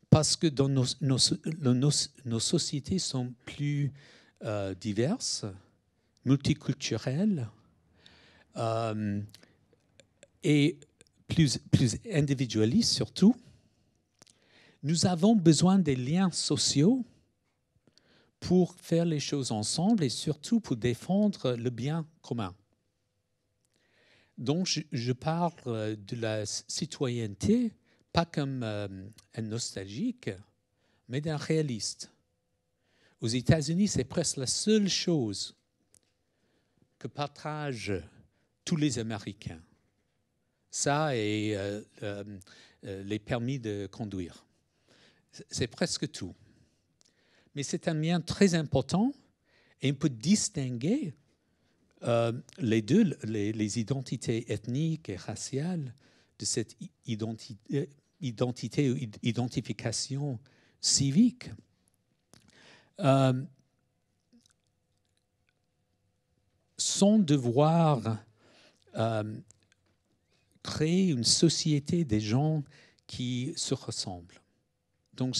parce que dans nos sociétés sont plus diverses, multiculturelles et plus individualistes surtout. Nous avons besoin des liens sociaux pour faire les choses ensemble et surtout pour défendre le bien commun. Donc, je parle de la citoyenneté, pas comme un nostalgique, mais d'un réaliste. Aux États-Unis, c'est presque la seule chose que partagent tous les Américains. Ça et les permis de conduire. C'est presque tout. Mais c'est un lien très important et on peut distinguer les deux, les identités ethniques et raciales de cette identité ou identification civique. Sans devoir créer une société des gens qui se ressemblent. Donc,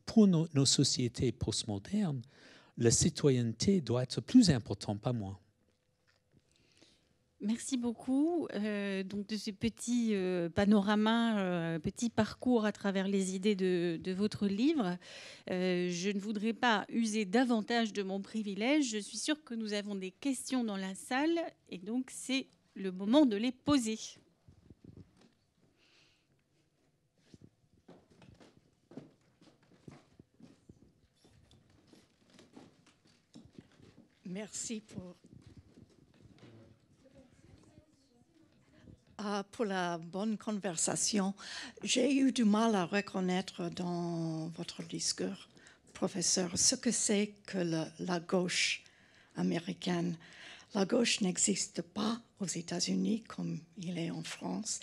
pour nos sociétés postmodernes, la citoyenneté doit être plus importante, pas moins. Merci beaucoup donc de ce petit panorama, petit parcours à travers les idées de votre livre. Je ne voudrais pas user davantage de mon privilège. Je suis sûre que nous avons des questions dans la salle et donc c'est le moment de les poser. Merci pour la bonne conversation. J'ai eu du mal à reconnaître dans votre discours, professeur, ce que c'est que la gauche américaine. La gauche n'existe pas aux États-Unis comme il est en France.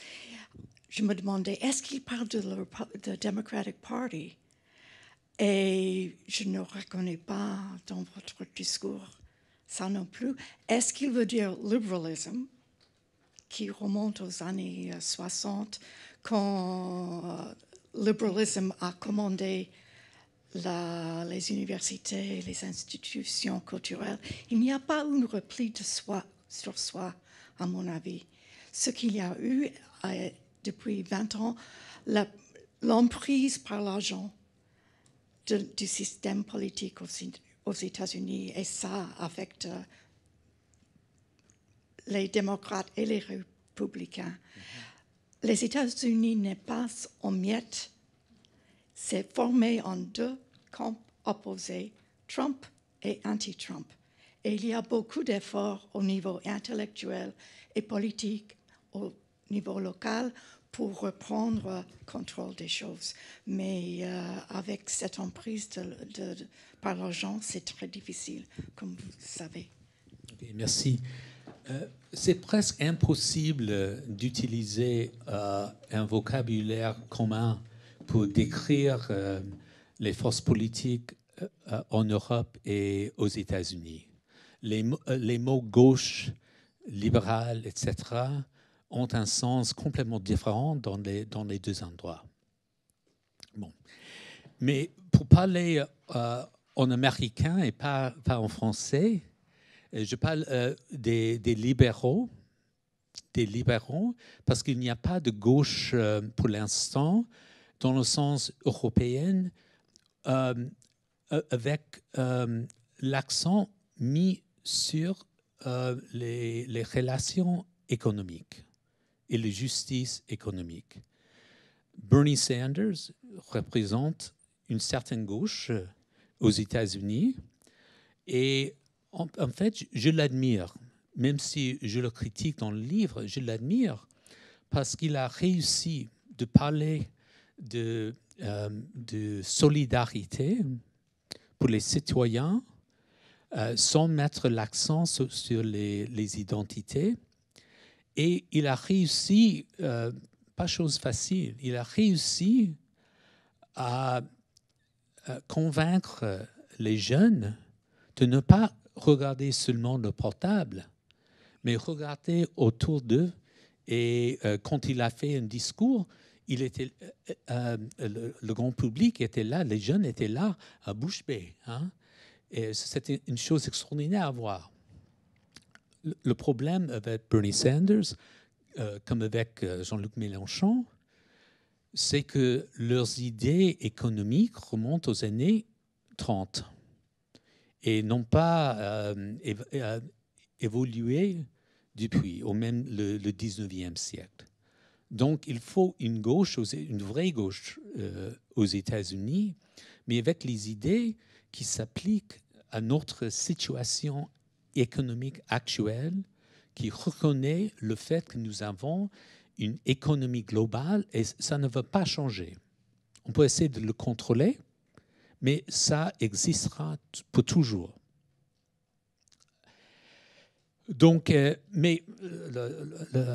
Je me demandais, est-ce qu'il parle de la Democratic Party? Et je ne reconnais pas dans votre discours ça non plus. Est-ce qu'il veut dire libéralisme, qui remonte aux années 60, quand le libéralisme a commandé les universités, les institutions culturelles? Il n'y a pas eu un repli de soi sur soi, à mon avis. Ce qu'il y a eu depuis 20 ans, l'emprise par l'argent du système politique aux États-Unis, et ça affecte les démocrates et les républicains. Les États-Unis n'est pas en miettes, c'est formé en deux camps opposés, Trump et anti-Trump. Et il y a beaucoup d'efforts au niveau intellectuel et politique, au niveau local, pour reprendre contrôle des choses. Mais avec cette emprise par l'argent, c'est très difficile, comme vous savez. Okay, merci. C'est presque impossible d'utiliser un vocabulaire commun pour décrire les forces politiques en Europe et aux États-Unis. Les mots gauche, libéral, etc., ont un sens complètement différent dans les deux endroits. Bon. Mais pour parler en américain et pas en français, je parle des libéraux, parce qu'il n'y a pas de gauche pour l'instant, dans le sens européen, avec l'accent mis sur les relations économiques et la justice économique. Bernie Sanders représente une certaine gauche aux États-Unis et en fait, je l'admire, même si je le critique dans le livre, je l'admire parce qu'il a réussi de parler de solidarité pour les citoyens sans mettre l'accent sur les identités. Et il a réussi, pas chose facile, il a réussi à convaincre les jeunes de ne pas regarder seulement le portable, mais regarder autour d'eux. Et quand il a fait un discours, le grand public était là, les jeunes étaient là à bouche bée. Hein? Et c'était une chose extraordinaire à voir. Le problème avec Bernie Sanders, comme avec Jean-Luc Mélenchon, c'est que leurs idées économiques remontent aux années 30 et n'ont pas évolué depuis, au même le 19e siècle. Donc, il faut une gauche, une vraie gauche aux États-Unis, mais avec les idées qui s'appliquent à notre situation économique actuelle, qui reconnaît le fait que nous avons une économie globale et ça ne va pas changer. On peut essayer de le contrôler, mais ça existera pour toujours. Donc, mais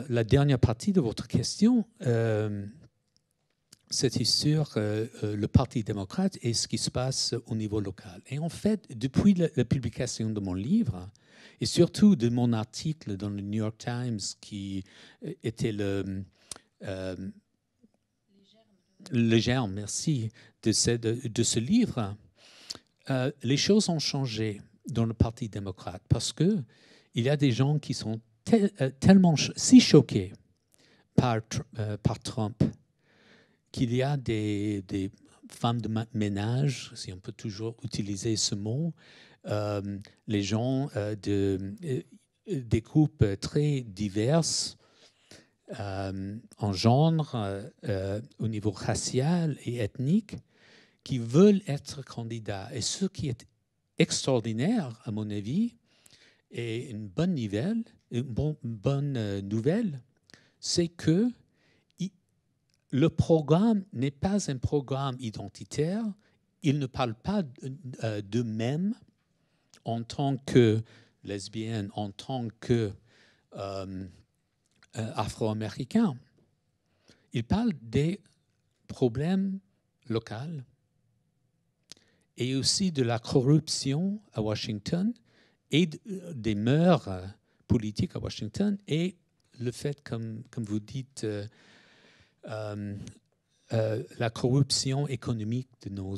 la dernière partie de votre question, c'était sur le Parti démocrate et ce qui se passe au niveau local. Et en fait, depuis la publication de mon livre, et surtout de mon article dans le New York Times, qui était le germe, merci, de ce livre, les choses ont changé dans le Parti démocrate parce que il y a des gens qui sont tellement si choqués par Trump qu'il y a des femmes de ménage, si on peut toujours utiliser ce mot, les gens des groupes très diverses en genre, au niveau racial et ethnique, qui veulent être candidats. Et ce qui est extraordinaire, à mon avis, et une bonne nouvelle, c'est que le programme n'est pas un programme identitaire. Ils ne parlent pas d'eux-mêmes en tant que lesbiennes, en tant que afro-américains. Ils parlent des problèmes locaux et aussi de la corruption à Washington et des mœurs politiques à Washington et le fait, comme vous dites, la corruption économique de nos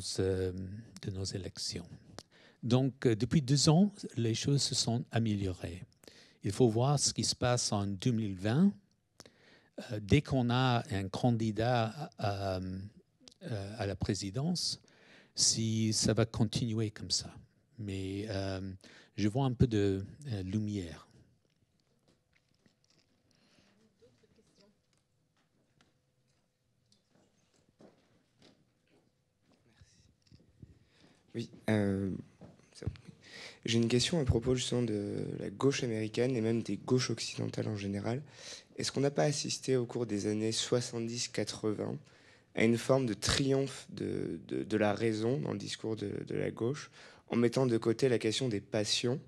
élections. Donc, depuis 2 ans, les choses se sont améliorées. Il faut voir ce qui se passe en 2020. Dès qu'on a un candidat à la présidence, si ça va continuer comme ça. Mais je vois un peu de lumière. Oui, j'ai une question à propos justement de la gauche américaine et même des gauches occidentales en général. Est-ce qu'on n'a pas assisté au cours des années 70-80 à une forme de triomphe de la raison dans le discours de la gauche, en mettant de côté la question des passions?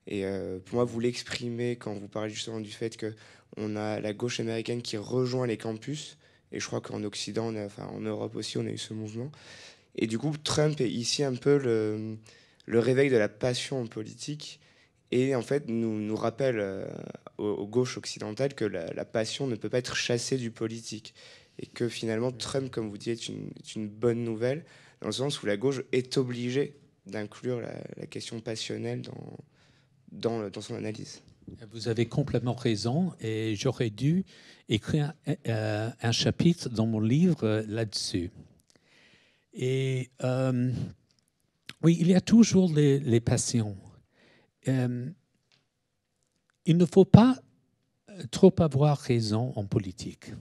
Et pour moi, vous l'exprimez quand vous parlez justement du fait qu'on a la gauche américaine qui rejoint les campus, et je crois qu'en Occident, en Europe aussi, on a eu ce mouvement. Et du coup, Trump est ici un peu le réveil de la passion en politique, et en fait nous rappelle aux gauches occidentales que la passion ne peut pas être chassée du politique, et que finalement Trump, comme vous dites, est une bonne nouvelle, dans le sens où la gauche est obligée d'inclure la question passionnelle dans son analyse. Vous avez complètement raison, et j'aurais dû écrire un chapitre dans mon livre là-dessus. Et oui, il y a toujours les passions. Il ne faut pas trop avoir raison en politique.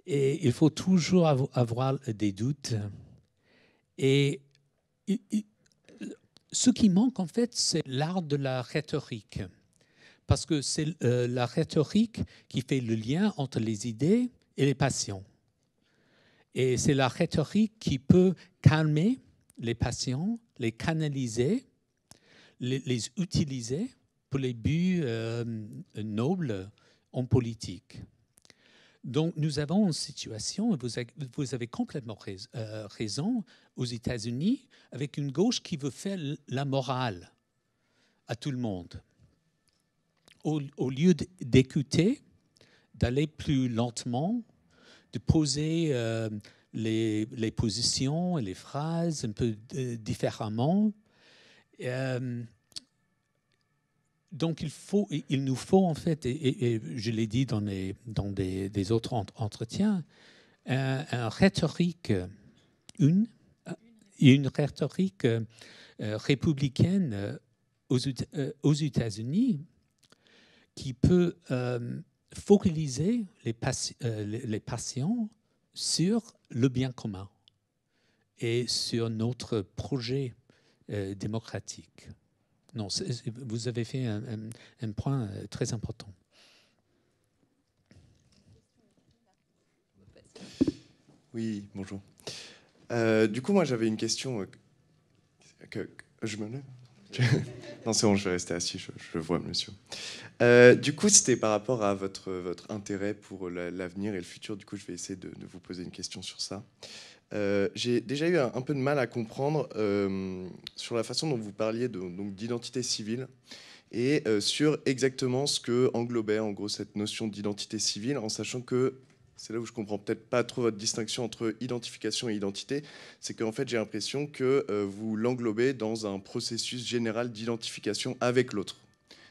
Et il faut toujours avoir des doutes. Et ce qui manque, en fait, c'est l'art de la rhétorique. Parce que c'est la rhétorique qui fait le lien entre les idées et les passions. Et c'est la rhétorique qui peut calmer les passions, les canaliser, les utiliser pour les buts nobles en politique. Donc, nous avons une situation, vous avez complètement raison, aux États-Unis, avec une gauche qui veut faire la morale à tout le monde. Au lieu d'écouter, d'aller plus lentement, de poser les positions et les phrases un peu différemment. Donc, il nous faut, en fait, et je l'ai dit dans des autres entretiens, une rhétorique, une rhétorique républicaine aux États-Unis qui peut focaliser les patients sur le bien commun et sur notre projet démocratique. Non, vous avez fait un point très important. Oui, bonjour. Du coup, moi, j'avais une question. Je me lève? Non, c'est bon, je vais rester assis, je vois, monsieur. Du coup, c'était par rapport à votre intérêt pour l'avenir et le futur. Du coup, je vais essayer de vous poser une question sur ça. J'ai déjà eu un peu de mal à comprendre sur la façon dont vous parliez d'identité civile et sur exactement ce que englobait en gros cette notion d'identité civile, en sachant que c'est là où je comprends peut-être pas trop votre distinction entre identification et identité. C'est qu'en fait, j'ai l'impression que vous l'englobez dans un processus général d'identification avec l'autre.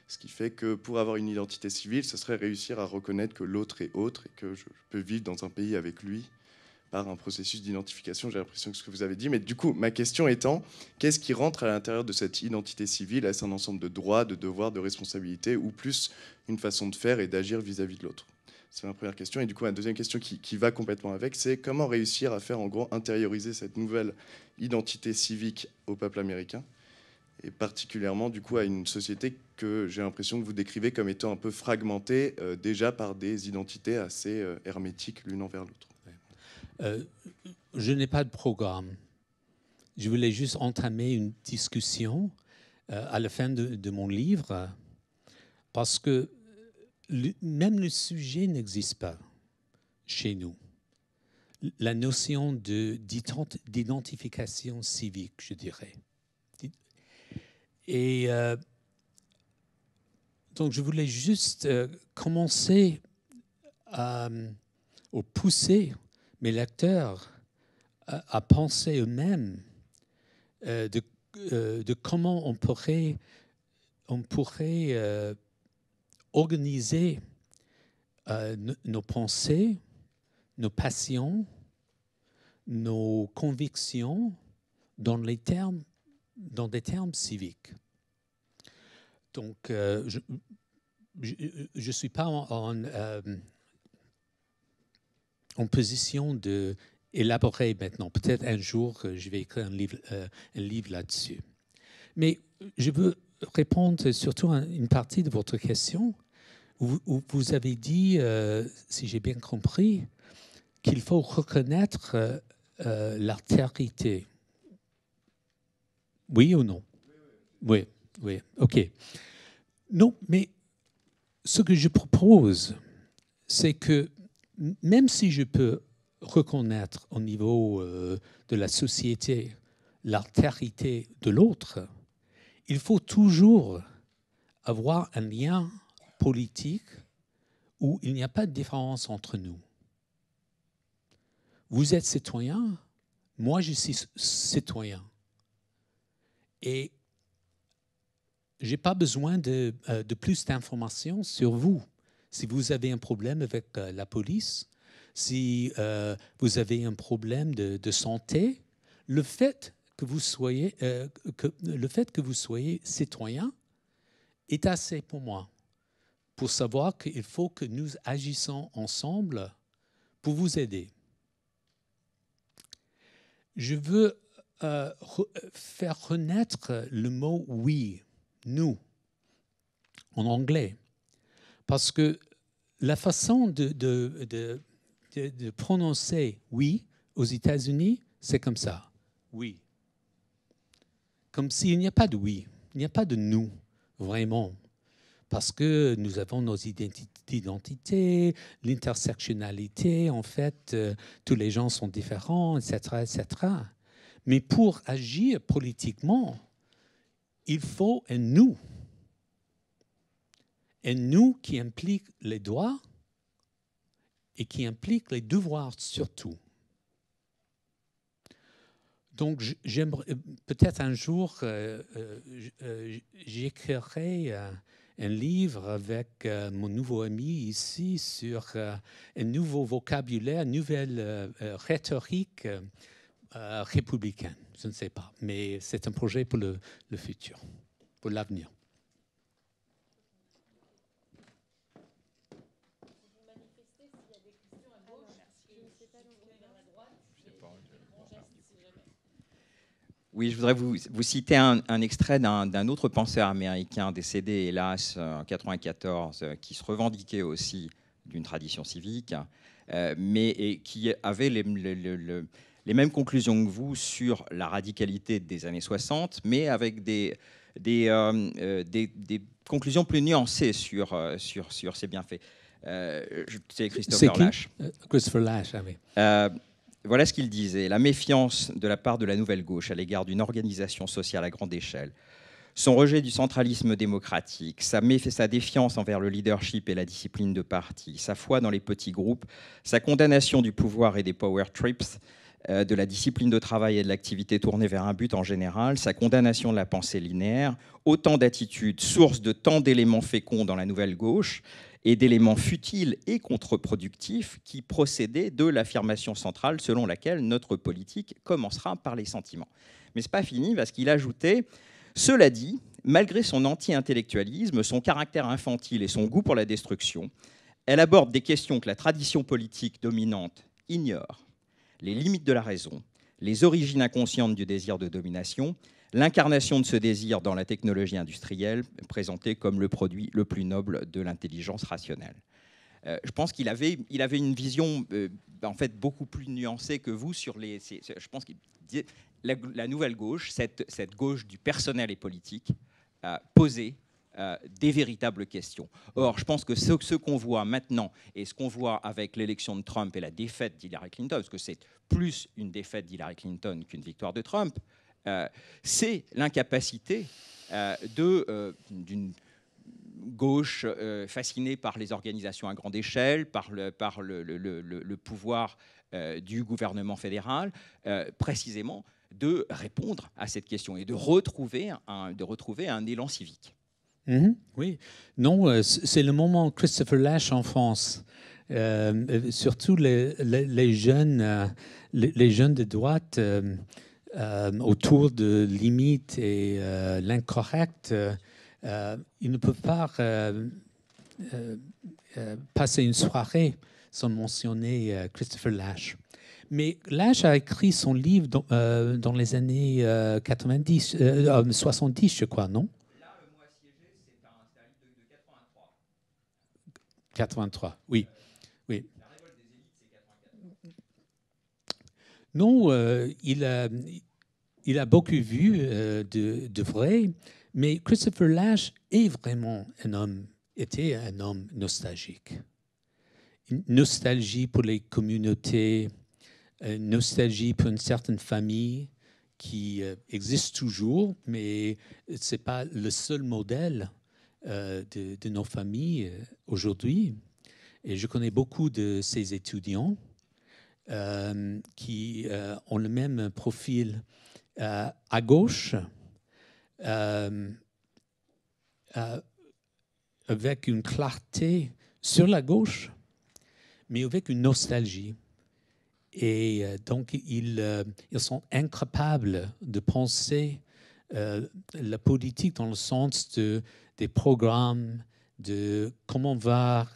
Ce qui fait que pour avoir une identité civile, ce serait réussir à reconnaître que l'autre est autre et que je peux vivre dans un pays avec lui par un processus d'identification. J'ai l'impression que ce que vous avez dit. Mais du coup, ma question étant, qu'est-ce qui rentre à l'intérieur de cette identité civile? Est-ce un ensemble de droits, de devoirs, de responsabilités, ou plus une façon de faire et d'agir vis-à-vis de l'autre? C'est ma première question. Et du coup, ma deuxième question qui va complètement avec, c'est comment réussir à faire, en gros, intérioriser cette nouvelle identité civique au peuple américain, et particulièrement, du coup, à une société que j'ai l'impression que vous décrivez comme étant un peu fragmentée, déjà par des identités assez hermétiques l'une envers l'autre. Je n'ai pas de programme. Je voulais juste entamer une discussion à la fin de mon livre, parce que même le sujet n'existe pas chez nous. La notion d'identification civique, je dirais. Et donc, je voulais juste commencer à pousser mes lecteurs à penser eux-mêmes de comment on pourrait on pourrait organiser nos pensées, nos passions, nos convictions dans des termes civiques. Donc, je ne suis pas en position d'élaborer maintenant. Peut-être un jour, je vais écrire un livre là-dessus. Mais je veux répondre surtout à une partie de votre question. Vous avez dit, si j'ai bien compris, qu'il faut reconnaître l'altérité. Oui ou non? Oui, oui, OK. Non, mais ce que je propose, c'est que même si je peux reconnaître au niveau de la société l'altérité de l'autre, il faut toujours avoir un lien politique où il n'y a pas de différence entre nous. Vous êtes citoyen, moi je suis citoyen. Et je n'ai pas besoin de plus d'informations sur vous. Si vous avez un problème avec la police, si vous avez un problème de santé, le fait que vous soyez citoyen est assez pour moi, pour savoir qu'il faut que nous agissons ensemble pour vous aider. Je veux faire renaître le mot « we », « nous », en anglais, parce que la façon de prononcer « we » aux États-Unis, c'est comme ça, « we ». Comme s'il n'y a pas de « we », il n'y a pas de « nous », vraiment. Parce que nous avons nos identités, l'intersectionnalité, en fait, tous les gens sont différents, etc., etc. Mais pour agir politiquement, il faut un « nous ». Un « nous » qui implique les droits et qui implique les devoirs surtout. Donc, j'aimerais peut-être un jour, j'écrirai un livre avec mon nouveau ami ici sur un nouveau vocabulaire, une nouvelle rhétorique républicaine. Je ne sais pas, mais c'est un projet pour le futur, pour l'avenir. Oui, je voudrais vous citer un extrait d'un autre penseur américain décédé, hélas, en 1994, qui se revendiquait aussi d'une tradition civique, mais qui avait les mêmes conclusions que vous sur la radicalité des années 60, mais avec des conclusions plus nuancées sur ses bienfaits. C'est Christopher Lasch. Christopher Lasch, ah oui. Voilà ce qu'il disait. La méfiance de la part de la nouvelle gauche à l'égard d'une organisation sociale à grande échelle, son rejet du centralisme démocratique, sa défiance envers le leadership et la discipline de parti, sa foi dans les petits groupes, sa condamnation du pouvoir et des power trips, de la discipline de travail et de l'activité tournée vers un but en général, sa condamnation de la pensée linéaire, autant d'attitudes, source de tant d'éléments féconds dans la nouvelle gauche, et d'éléments futiles et contre-productifs qui procédaient de l'affirmation centrale selon laquelle notre politique commencera par les sentiments. Mais ce n'est pas fini, parce qu'il ajoutait « Cela dit, malgré son anti-intellectualisme, son caractère infantile et son goût pour la destruction, elle aborde des questions que la tradition politique dominante ignore, les limites de la raison, les origines inconscientes du désir de domination, l'incarnation de ce désir dans la technologie industrielle, présentée comme le produit le plus noble de l'intelligence rationnelle. » Je pense qu'il avait une vision en fait beaucoup plus nuancée que vous sur les. Je pense qu'il disait la nouvelle gauche, cette gauche du personnel et politique, posait des véritables questions. Or, je pense que ce qu'on voit maintenant et ce qu'on voit avec l'élection de Trump et la défaite d'Hillary Clinton, parce que c'est plus une défaite d'Hillary Clinton qu'une victoire de Trump, c'est l'incapacité d'une gauche fascinée par les organisations à grande échelle, par le pouvoir du gouvernement fédéral, précisément de répondre à cette question et de retrouver un élan civique. Oui. Non, c'est le moment Christopher Lasch en France. Surtout les jeunes de droite autour de limites et l'incorrect, ils ne peuvent pas passer une soirée sans mentionner Christopher Lasch. Mais Lasch a écrit son livre dans les années 70, je crois, non? Là, Moi siégé, c'est un livre de 83. 83, oui. Oui. La révolte des élites, c'est 84. Non, il a beaucoup vu de vrai, mais Christopher Lasch est vraiment était un homme nostalgique. Une nostalgie pour les communautés, une nostalgie pour une certaine famille qui existe toujours, mais ce n'est pas le seul modèle de nos familles aujourd'hui. Et je connais beaucoup de ces étudiants qui ont le même profil à gauche, avec une clarté sur la gauche, mais avec une nostalgie. Et donc, ils sont incapables de penser la politique dans le sens des programmes, de comment va-t-on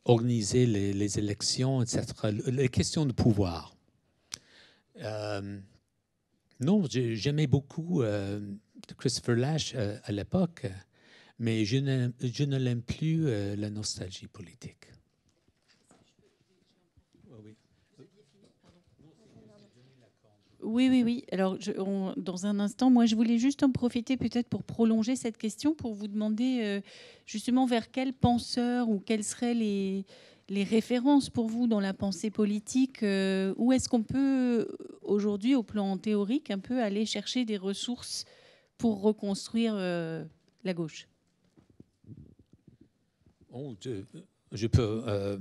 organiser les élections, etc. Les questions de pouvoir. Non, j'aimais beaucoup Christopher Lasch à l'époque, mais je ne l'aime plus la nostalgie politique. Oui. Alors, dans un instant, moi, je voulais juste en profiter peut-être pour prolonger cette question, pour vous demander justement vers quels penseurs ou quelles seraient les références pour vous dans la pensée politique. Où est-ce qu'on peut, aujourd'hui, au plan théorique, un peu aller chercher des ressources pour reconstruire la gauche? Je peux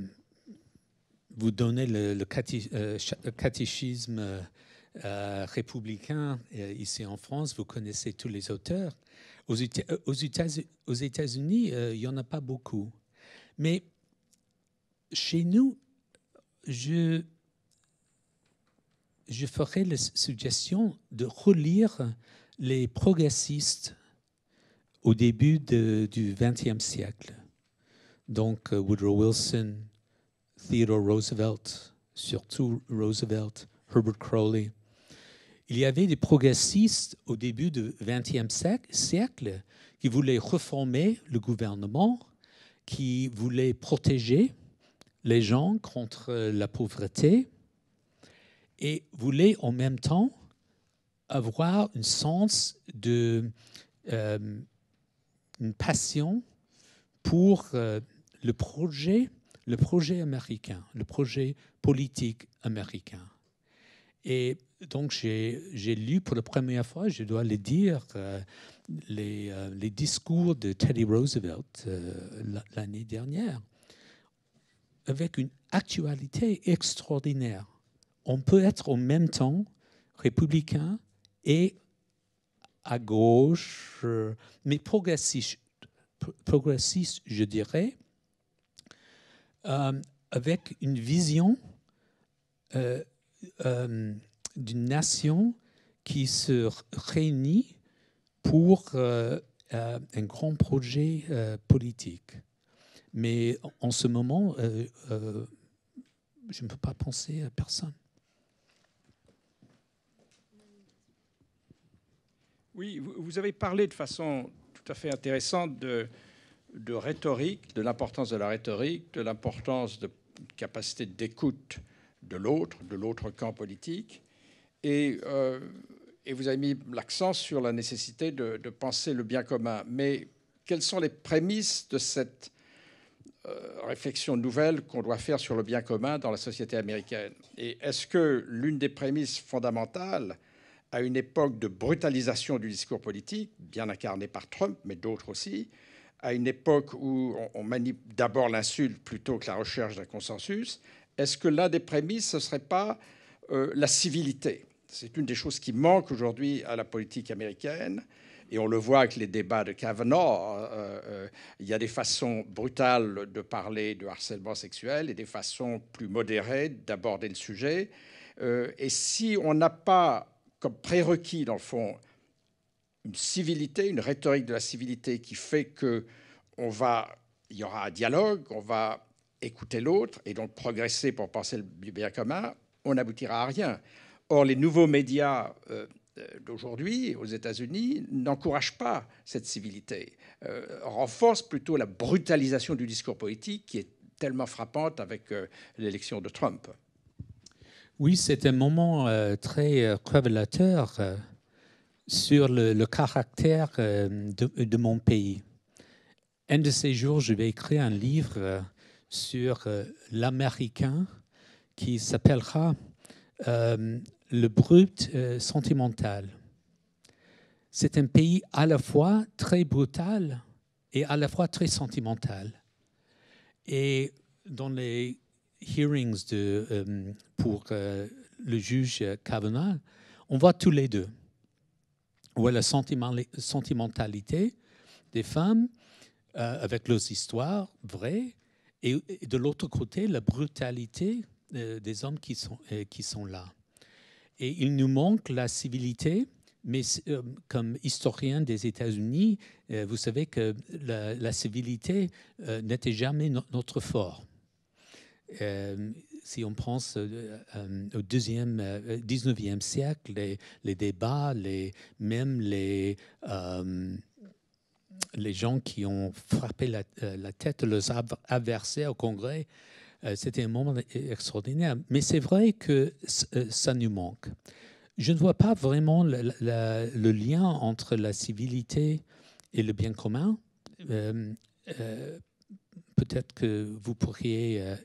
vous donner le catéchisme républicain ici en France. Vous connaissez tous les auteurs. Aux États-Unis, il n'y en a pas beaucoup. Mais chez nous, je ferais la suggestion de relire les progressistes au début du XXe siècle. Donc Woodrow Wilson, Theodore Roosevelt, surtout Roosevelt, Herbert Croly. Il y avait des progressistes au début du XXe siècle qui voulaient réformer le gouvernement, qui voulaient protéger les gens contre la pauvreté et voulaient en même temps avoir un sens une passion pour le projet américain, le projet politique américain. Et donc, j'ai lu pour la première fois, je dois le dire, les discours de Teddy Roosevelt l'année dernière, avec une actualité extraordinaire. On peut être en même temps républicain et à gauche, mais progressiste, je dirais, avec une vision d'une nation qui se réunit pour un grand projet politique. Mais en ce moment, je ne peux pas penser à personne. Oui, vous avez parlé de façon tout à fait intéressante de rhétorique, de l'importance de la rhétorique, de l'importance de capacité d'écoute de l'autre camp politique. Et vous avez mis l'accent sur la nécessité de penser le bien commun. Mais quelles sont les prémices de cette réflexion nouvelle qu'on doit faire sur le bien commun dans la société américaine? Et est-ce que l'une des prémices fondamentales, à une époque de brutalisation du discours politique, bien incarné par Trump, mais d'autres aussi, à une époque où on manie d'abord l'insulte plutôt que la recherche d'un consensus, est-ce que l'un des prémices, ce ne serait pas la civilité? C'est une des choses qui manque aujourd'hui à la politique américaine. Et on le voit avec les débats de Kavanaugh. Il y a des façons brutales de parler de harcèlement sexuel et des façons plus modérées d'aborder le sujet. Et si on n'a pas comme prérequis, dans le fond, une civilité, une rhétorique de la civilité qui fait qu'il y aura un dialogue, on va écouter l'autre et donc progresser pour penser du bien commun, on n'aboutira à rien. Or, les nouveaux médias d'aujourd'hui aux États-Unis n'encouragent pas cette civilité, renforcent plutôt la brutalisation du discours politique qui est tellement frappante avec l'élection de Trump. Oui, c'est un moment très révélateur sur le caractère de mon pays. Un de ces jours, je vais écrire un livre sur l'Américain qui s'appellera le brut sentimental. C'est un pays à la fois très brutal et à la fois très sentimental. Et dans les hearings pour le juge Kavanaugh, on voit tous les deux. On voit la sentimentalité des femmes avec leurs histoires vraies et de l'autre côté, la brutalité des hommes qui sont là. Et il nous manque la civilité, mais comme historien des États-Unis, vous savez que la civilité n'était jamais notre fort. Si on pense au 19e siècle, les débats, même les gens qui ont frappé la tête de leurs adversaires au Congrès, c'était un moment extraordinaire. Mais c'est vrai que ça nous manque. Je ne vois pas vraiment le lien entre la civilité et le bien commun. Peut-être que vous pourriez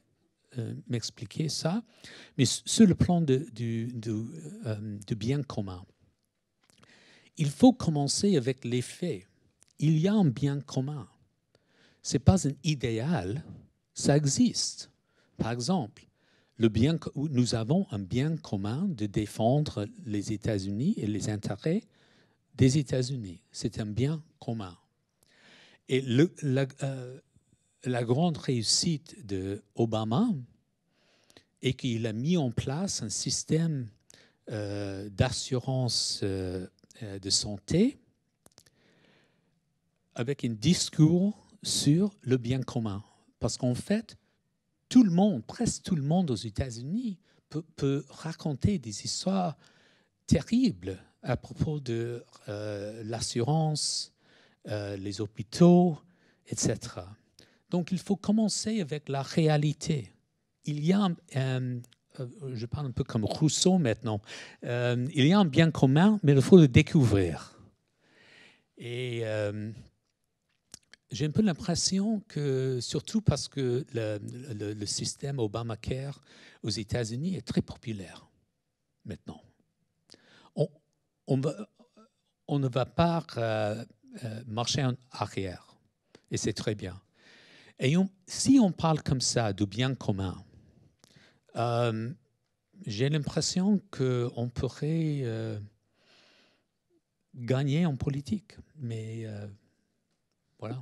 m'expliquer ça. Mais sur le plan du bien commun, il faut commencer avec les faits. Il y a un bien commun. Ce n'est pas un idéal, ça existe. Par exemple, nous avons un bien commun de défendre les États-Unis et les intérêts des États-Unis. C'est un bien commun. Et la grande réussite d'Obama est qu'il a mis en place un système d'assurance de santé avec un discours sur le bien commun. Parce qu'en fait, tout le monde, presque tout le monde aux États-Unis peut raconter des histoires terribles à propos de l'assurance, les hôpitaux, etc. Donc, il faut commencer avec la réalité. Il y a, je parle un peu comme Rousseau maintenant, il y a un bien commun, mais il faut le découvrir. Et j'ai un peu l'impression que, surtout parce que le système Obamacare aux États-Unis est très populaire maintenant. On ne va pas marcher en arrière, et c'est très bien. Et si on parle comme ça du bien commun, j'ai l'impression qu'on pourrait gagner en politique, mais voilà.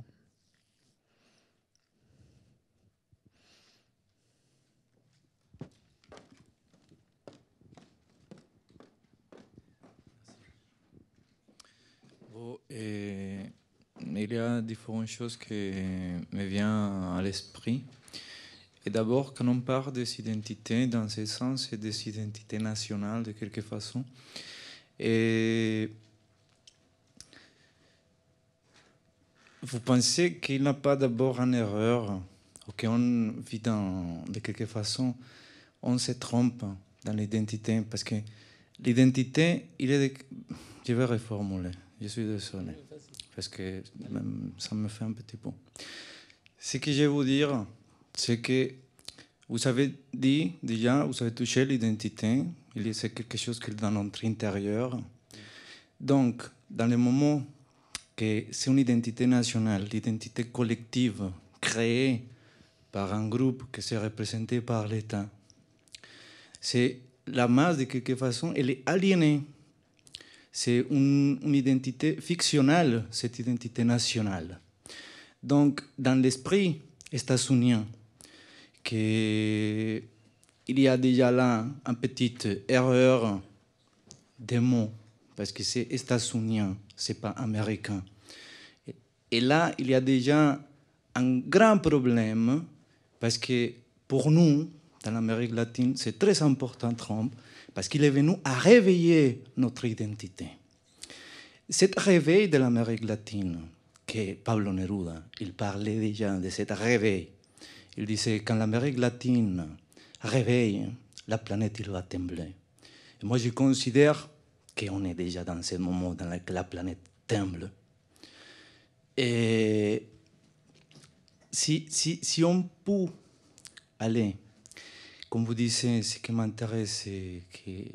Il y a différentes choses qui me viennent à l'esprit. Et d'abord, quand on parle des identités, dans ce sens, c'est des identités nationales de quelque façon. Et vous pensez qu'il n'y a pas d'abord une erreur, ou qu'on vit de quelque façon, on se trompe dans l'identité, parce que l'identité, je vais reformuler, je suis désolé, parce que ça me fait un petit peu. Ce que je vais vous dire, c'est que vous avez dit déjà, vous avez touché l'identité, c'est quelque chose qui est dans notre intérieur. Donc, dans le moment que c'est une identité nationale, l'identité collective créée par un groupe qui est représenté par l'État, c'est la masse, de quelque façon, elle est aliénée. C'est une identité fictionnelle, cette identité nationale. Donc, dans l'esprit états-unien, il y a déjà là une petite erreur des mots, parce que c'est états-unien, ce n'est pas américain. Et là, il y a déjà un grand problème, parce que pour nous, dans l'Amérique latine, c'est très important, Trump, parce qu'il est venu à réveiller notre identité. Cet réveil de l'Amérique latine, que Pablo Neruda, il parlait déjà de cet réveil. Il disait, quand l'Amérique latine réveille, la planète il va trembler. Et moi, je considère qu'on est déjà dans ce moment dans lequel la planète tremble. Et si on peut aller, comme vous disiez, ce qui m'intéresse, c'est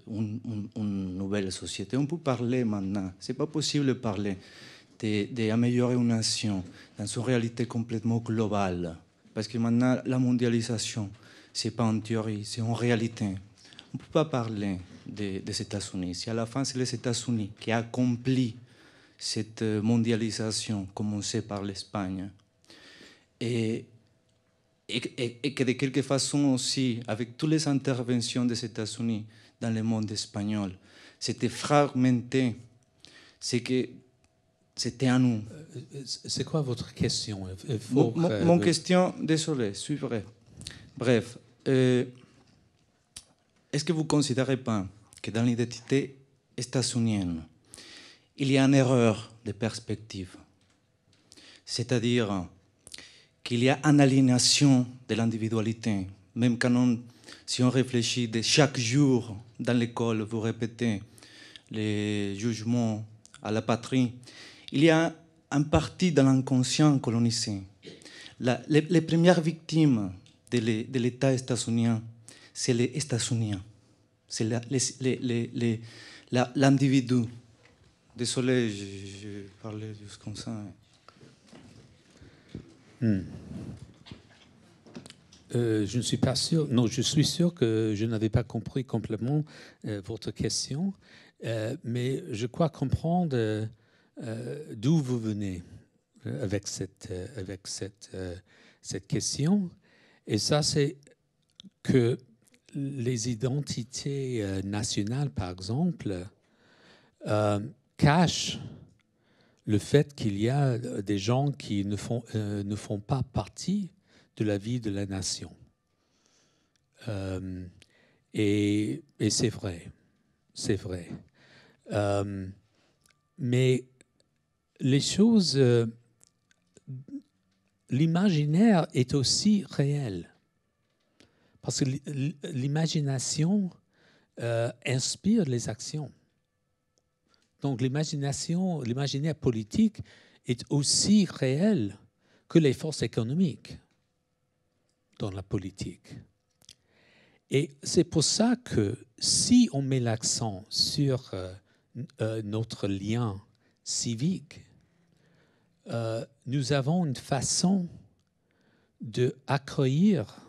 une nouvelle société. On peut parler maintenant. Ce n'est pas possible de parler d'améliorer une nation dans une réalité complètement globale. Parce que maintenant, la mondialisation, ce n'est pas en théorie, c'est en réalité. On ne peut pas parler des États-Unis. Si à la fin, c'est les États-Unis qui ont accompli cette mondialisation commencée par l'Espagne. Et que de quelque façon aussi, avec toutes les interventions des États-Unis dans le monde espagnol, c'était fragmenté. C'est que c'était à nous. C'est quoi votre question? Mon question, désolé, suis vrai. Bref, est-ce que vous ne considérez pas que dans l'identité états-unienne, il y a une erreur de perspective? C'est-à-dire qu'il y a une aliénation de l'individualité. Même quand si on réfléchit de chaque jour dans l'école, vous répétez les jugements à la patrie, il y a une partie de l'inconscient colonisé. Les premières victimes de l'État états-unien, c'est les États-Uniens. C'est l'individu. Désolé, je parlais juste comme ça. Je ne suis pas sûr. Non, je suis sûr que je n'avais pas compris complètement votre question, mais je crois comprendre d'où vous venez avec cette question. Et ça, c'est que les identités nationales, par exemple, cachent le fait qu'il y a des gens qui ne font pas partie de la vie de la nation. Et c'est vrai. C'est vrai. Mais les choses... l'imaginaire est aussi réel. Parce que l'imagination inspire les actions. Donc l'imaginaire politique est aussi réel que les forces économiques dans la politique. Et c'est pour ça que si on met l'accent sur notre lien civique, nous avons une façon d'accueillir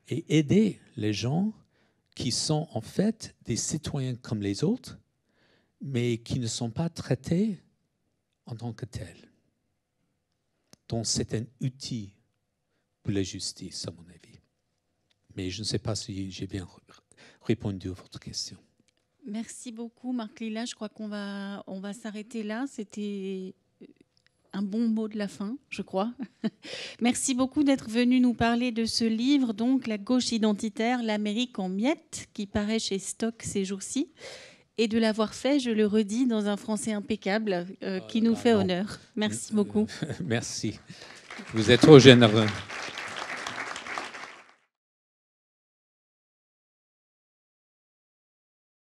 et aider les gens qui sont en fait des citoyens comme les autres, mais qui ne sont pas traités en tant que tels. Donc c'est un outil pour la justice, à mon avis. Mais je ne sais pas si j'ai bien répondu à votre question. Merci beaucoup, Marc Lilla. Je crois qu'on va s'arrêter là. C'était un bon mot de la fin, je crois. Merci beaucoup d'être venu nous parler de ce livre, donc La gauche identitaire, l'Amérique en miettes, qui paraît chez Stock ces jours-ci, et de l'avoir fait, je le redis, dans un français impeccable qui nous fait honneur. Merci beaucoup. Merci. Vous êtes trop généreux.